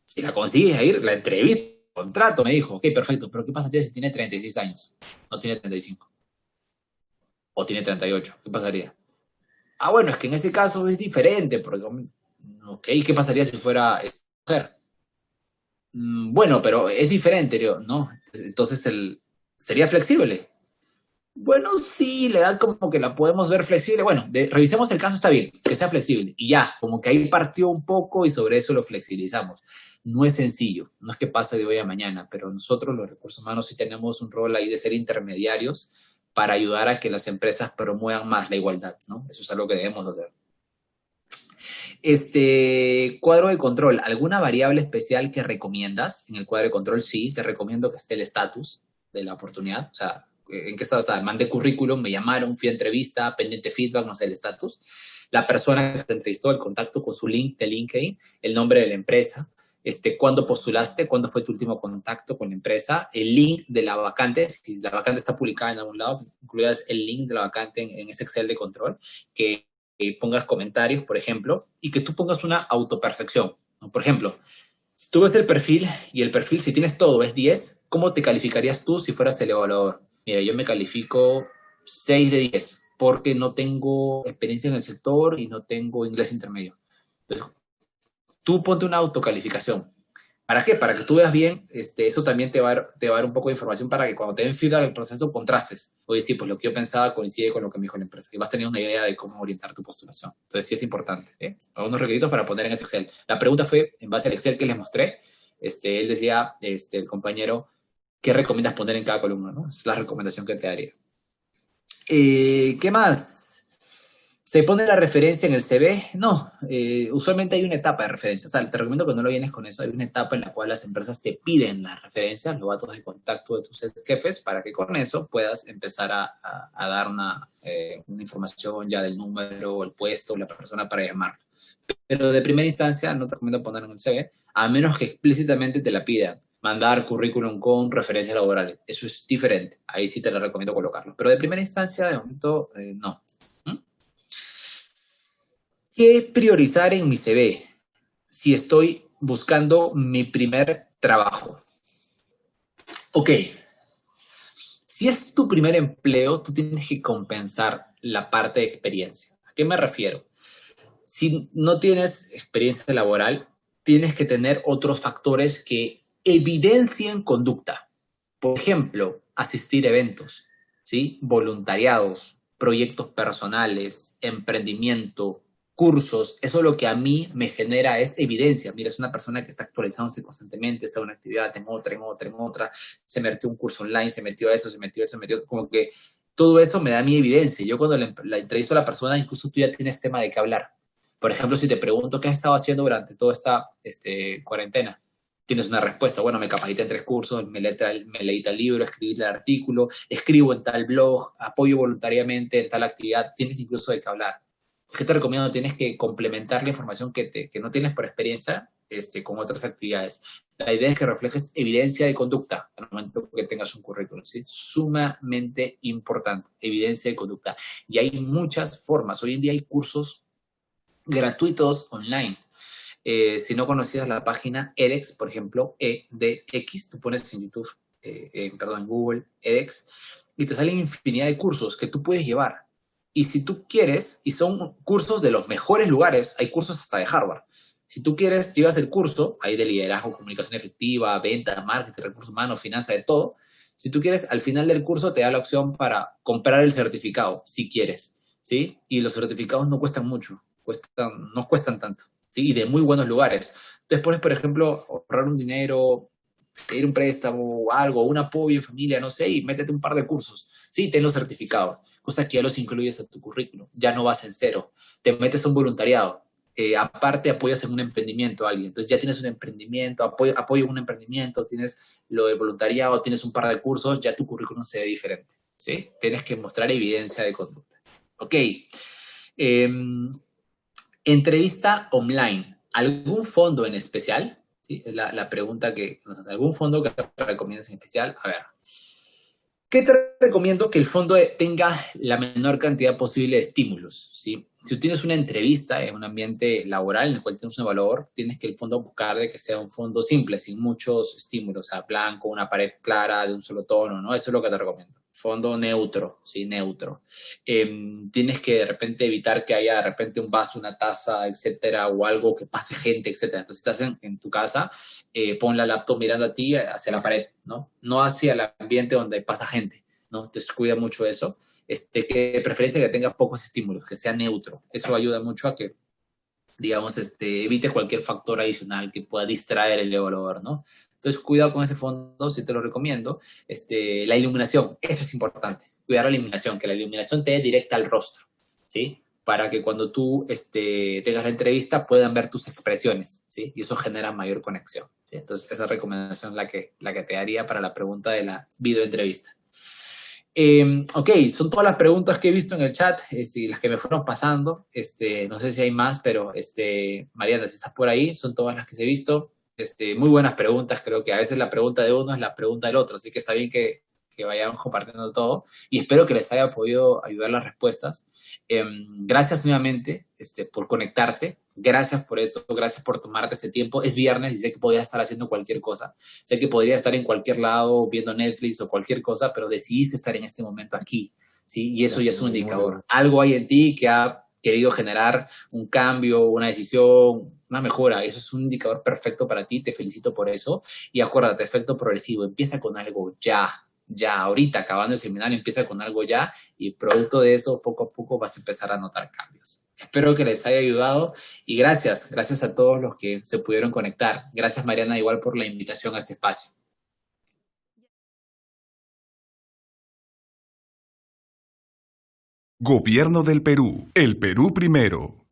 Si la consigues a ir, la entrevista, contrato, me dijo, ok, perfecto, pero ¿qué pasaría si tiene 36 años? No tiene 35. O tiene 38. ¿Qué pasaría? Ah, bueno, es que en ese caso es diferente, porque, ok, ¿qué pasaría si fuera mujer? Bueno, pero es diferente, digo, ¿no? Entonces sería flexible. Bueno, sí, la edad como que la podemos ver flexible. Bueno, revisemos el caso, está bien, que sea flexible. Y ya, como que ahí partió un poco y sobre eso lo flexibilizamos. No es sencillo, no es que pase de hoy a mañana, pero nosotros los recursos humanos sí tenemos un rol ahí de ser intermediarios para ayudar a que las empresas promuevan más la igualdad, ¿no? Eso es algo que debemos hacer. Cuadro de control, ¿alguna variable especial que recomiendas? En el cuadro de control, sí, te recomiendo que esté el estatus de la oportunidad, o sea, ¿en qué estado está? Mandé currículum, me llamaron, fui a entrevista, pendiente feedback, no sé, el estatus. La persona que te entrevistó, el contacto con su link de LinkedIn, el nombre de la empresa, cuándo postulaste, cuándo fue tu último contacto con la empresa, el link de la vacante, si la vacante está publicada en algún lado, incluidas el link de la vacante en ese Excel de control, que pongas comentarios, por ejemplo, y que tú pongas una autopercepción, ¿no? Por ejemplo, si tú ves el perfil y el perfil, si tienes todo, es 10, ¿cómo te calificarías tú si fueras el evaluador? Mira, yo me califico 6 de 10 porque no tengo experiencia en el sector y no tengo inglés intermedio. Entonces, tú ponte una autocalificación. ¿Para qué? Para que tú veas bien, eso también te va a dar un poco de información para que cuando te den feedback del proceso contrastes. Oye, sí, pues lo que yo pensaba coincide con lo que me dijo la empresa. Y vas teniendo una idea de cómo orientar tu postulación. Entonces sí es importante, ¿eh? Algunos requisitos para poner en ese Excel. La pregunta fue, en base al Excel que les mostré, él decía, el compañero, ¿qué recomiendas poner en cada columna? ¿No? Es la recomendación que te daría. ¿Qué más? ¿Se pone la referencia en el CV? No, usualmente hay una etapa de referencia. O sea, te recomiendo que no lo llenes con eso. Hay una etapa en la cual las empresas te piden las referencias, los datos de contacto de tus jefes, para que con eso puedas empezar a dar una información ya del número, el puesto, la persona para llamarlo. Pero de primera instancia no te recomiendo poner en el CV, a menos que explícitamente te la pidan. Mandar currículum con referencias laborales. Eso es diferente. Ahí sí te lo recomiendo colocarlo. Pero de primera instancia, de momento, no. ¿Qué priorizar en mi CV si estoy buscando mi primer trabajo? Ok, si es tu primer empleo, tú tienes que compensar la parte de experiencia. ¿A qué me refiero? Si no tienes experiencia laboral, tienes que tener otros factores que evidencien conducta. Por ejemplo, asistir a eventos, ¿sí? Voluntariados, proyectos personales, emprendimiento, cursos. Eso lo que a mí me genera es evidencia. Mira, es una persona que está actualizándose constantemente, está en una actividad, en otra, en otra, en otra. Se metió un curso online, se metió a eso, se metió a eso, se metió. Como que todo eso me da mi evidencia. Yo cuando la entrevisto a la persona, incluso tú ya tienes tema de qué hablar. Por ejemplo, si te pregunto qué has estado haciendo durante toda esta cuarentena, tienes una respuesta. Bueno, me capacité en 3 cursos, me leí tal libro, escribí tal artículo, escribo en tal blog, apoyo voluntariamente en tal actividad. Tienes incluso de qué hablar. ¿Qué te recomiendo? Tienes que complementar la información que no tienes por experiencia con otras actividades. La idea es que reflejes evidencia de conducta al momento que tengas un currículum, ¿sí? Sumamente importante, evidencia de conducta. Y hay muchas formas. Hoy en día hay cursos gratuitos online. Si no conocías la página edX, por ejemplo, EDX, tú pones en YouTube, en Google, edX, y te salen infinidad de cursos que tú puedes llevar. Y si tú quieres, y son cursos de los mejores lugares, hay cursos hasta de Harvard. Si tú quieres, llevas el curso, hay de liderazgo, comunicación efectiva, ventas, marketing, recursos humanos, finanzas, de todo. Si tú quieres, al final del curso te da la opción para comprar el certificado, si quieres, ¿sí? Y los certificados no cuestan mucho, no cuestan tanto, ¿sí? Y de muy buenos lugares. Entonces puedes, por ejemplo, ahorrar un dinero, pedir un préstamo o algo, un apoyo en familia, no sé, y métete un par de cursos. Sí, ten los certificados, cosa que ya los incluyes a tu currículum. Ya no vas en cero. Te metes a un voluntariado. Aparte, apoyas en un emprendimiento a alguien. Entonces ya tienes un emprendimiento, apoyo en un emprendimiento, tienes lo de voluntariado, tienes un par de cursos, ya tu currículum se ve diferente. ¿Sí? Tienes que mostrar evidencia de conducta. Ok. Entrevista online. ¿Algún fondo en especial? ¿Sí? Es la pregunta que... ¿Algún fondo que recomiendas en especial? A ver. ¿Qué te recomiendo? Que el fondo tenga la menor cantidad posible de estímulos, ¿sí? Si tú tienes una entrevista en un ambiente laboral en el cual tienes un evaluador, tienes que el fondo buscar de que sea un fondo simple, sin muchos estímulos, o sea, blanco, una pared clara, de un solo tono, ¿no? Eso es lo que te recomiendo. Fondo neutro, ¿sí? Neutro. Tienes que de repente evitar que haya de repente un vaso, una taza, etcétera, o algo que pase gente, etcétera. Entonces, si estás en tu casa, pon la laptop mirando a ti hacia la pared, ¿no? No hacia el ambiente donde pasa gente, ¿no? Entonces, cuida mucho eso. Que de preferencia que tenga pocos estímulos, que sea neutro. Eso ayuda mucho a que, digamos, evite cualquier factor adicional que pueda distraer el evaluador, ¿no? Entonces, cuidado con ese fondo, si te lo recomiendo. La iluminación, eso es importante. Cuidar la iluminación, que la iluminación te dé directa al rostro, ¿sí? Para que cuando tú tengas la entrevista puedan ver tus expresiones, ¿sí? Y eso genera mayor conexión, ¿sí? Entonces, esa recomendación es la que te haría para la pregunta de la videoentrevista. Ok, son todas las preguntas que he visto en el chat, las que me fueron pasando. No sé si hay más, pero Mariana, si estás por ahí, son todas las que he visto. muy buenas preguntas. Creo que a veces la pregunta de uno es la pregunta del otro, así que está bien que vayamos compartiendo todo y espero que les haya podido ayudar las respuestas. Gracias nuevamente por conectarte. Gracias por eso, gracias por tomarte este tiempo. Es viernes y sé que podría estar haciendo cualquier cosa. Sé que podría estar en cualquier lado viendo Netflix o cualquier cosa, pero decidiste estar en este momento aquí, ¿sí? Y eso ya es un indicador. Algo hay en ti que ha querido generar un cambio, una decisión, una mejora. Eso es un indicador perfecto para ti. Te felicito por eso. Y acuérdate, efecto progresivo. Empieza con algo ya. Ya, ahorita, acabando el seminario, empieza con algo ya y producto de eso, poco a poco vas a empezar a notar cambios. Espero que les haya ayudado y gracias a todos los que se pudieron conectar. Gracias, Mariana, igual por la invitación a este espacio. Gobierno del Perú. El Perú primero.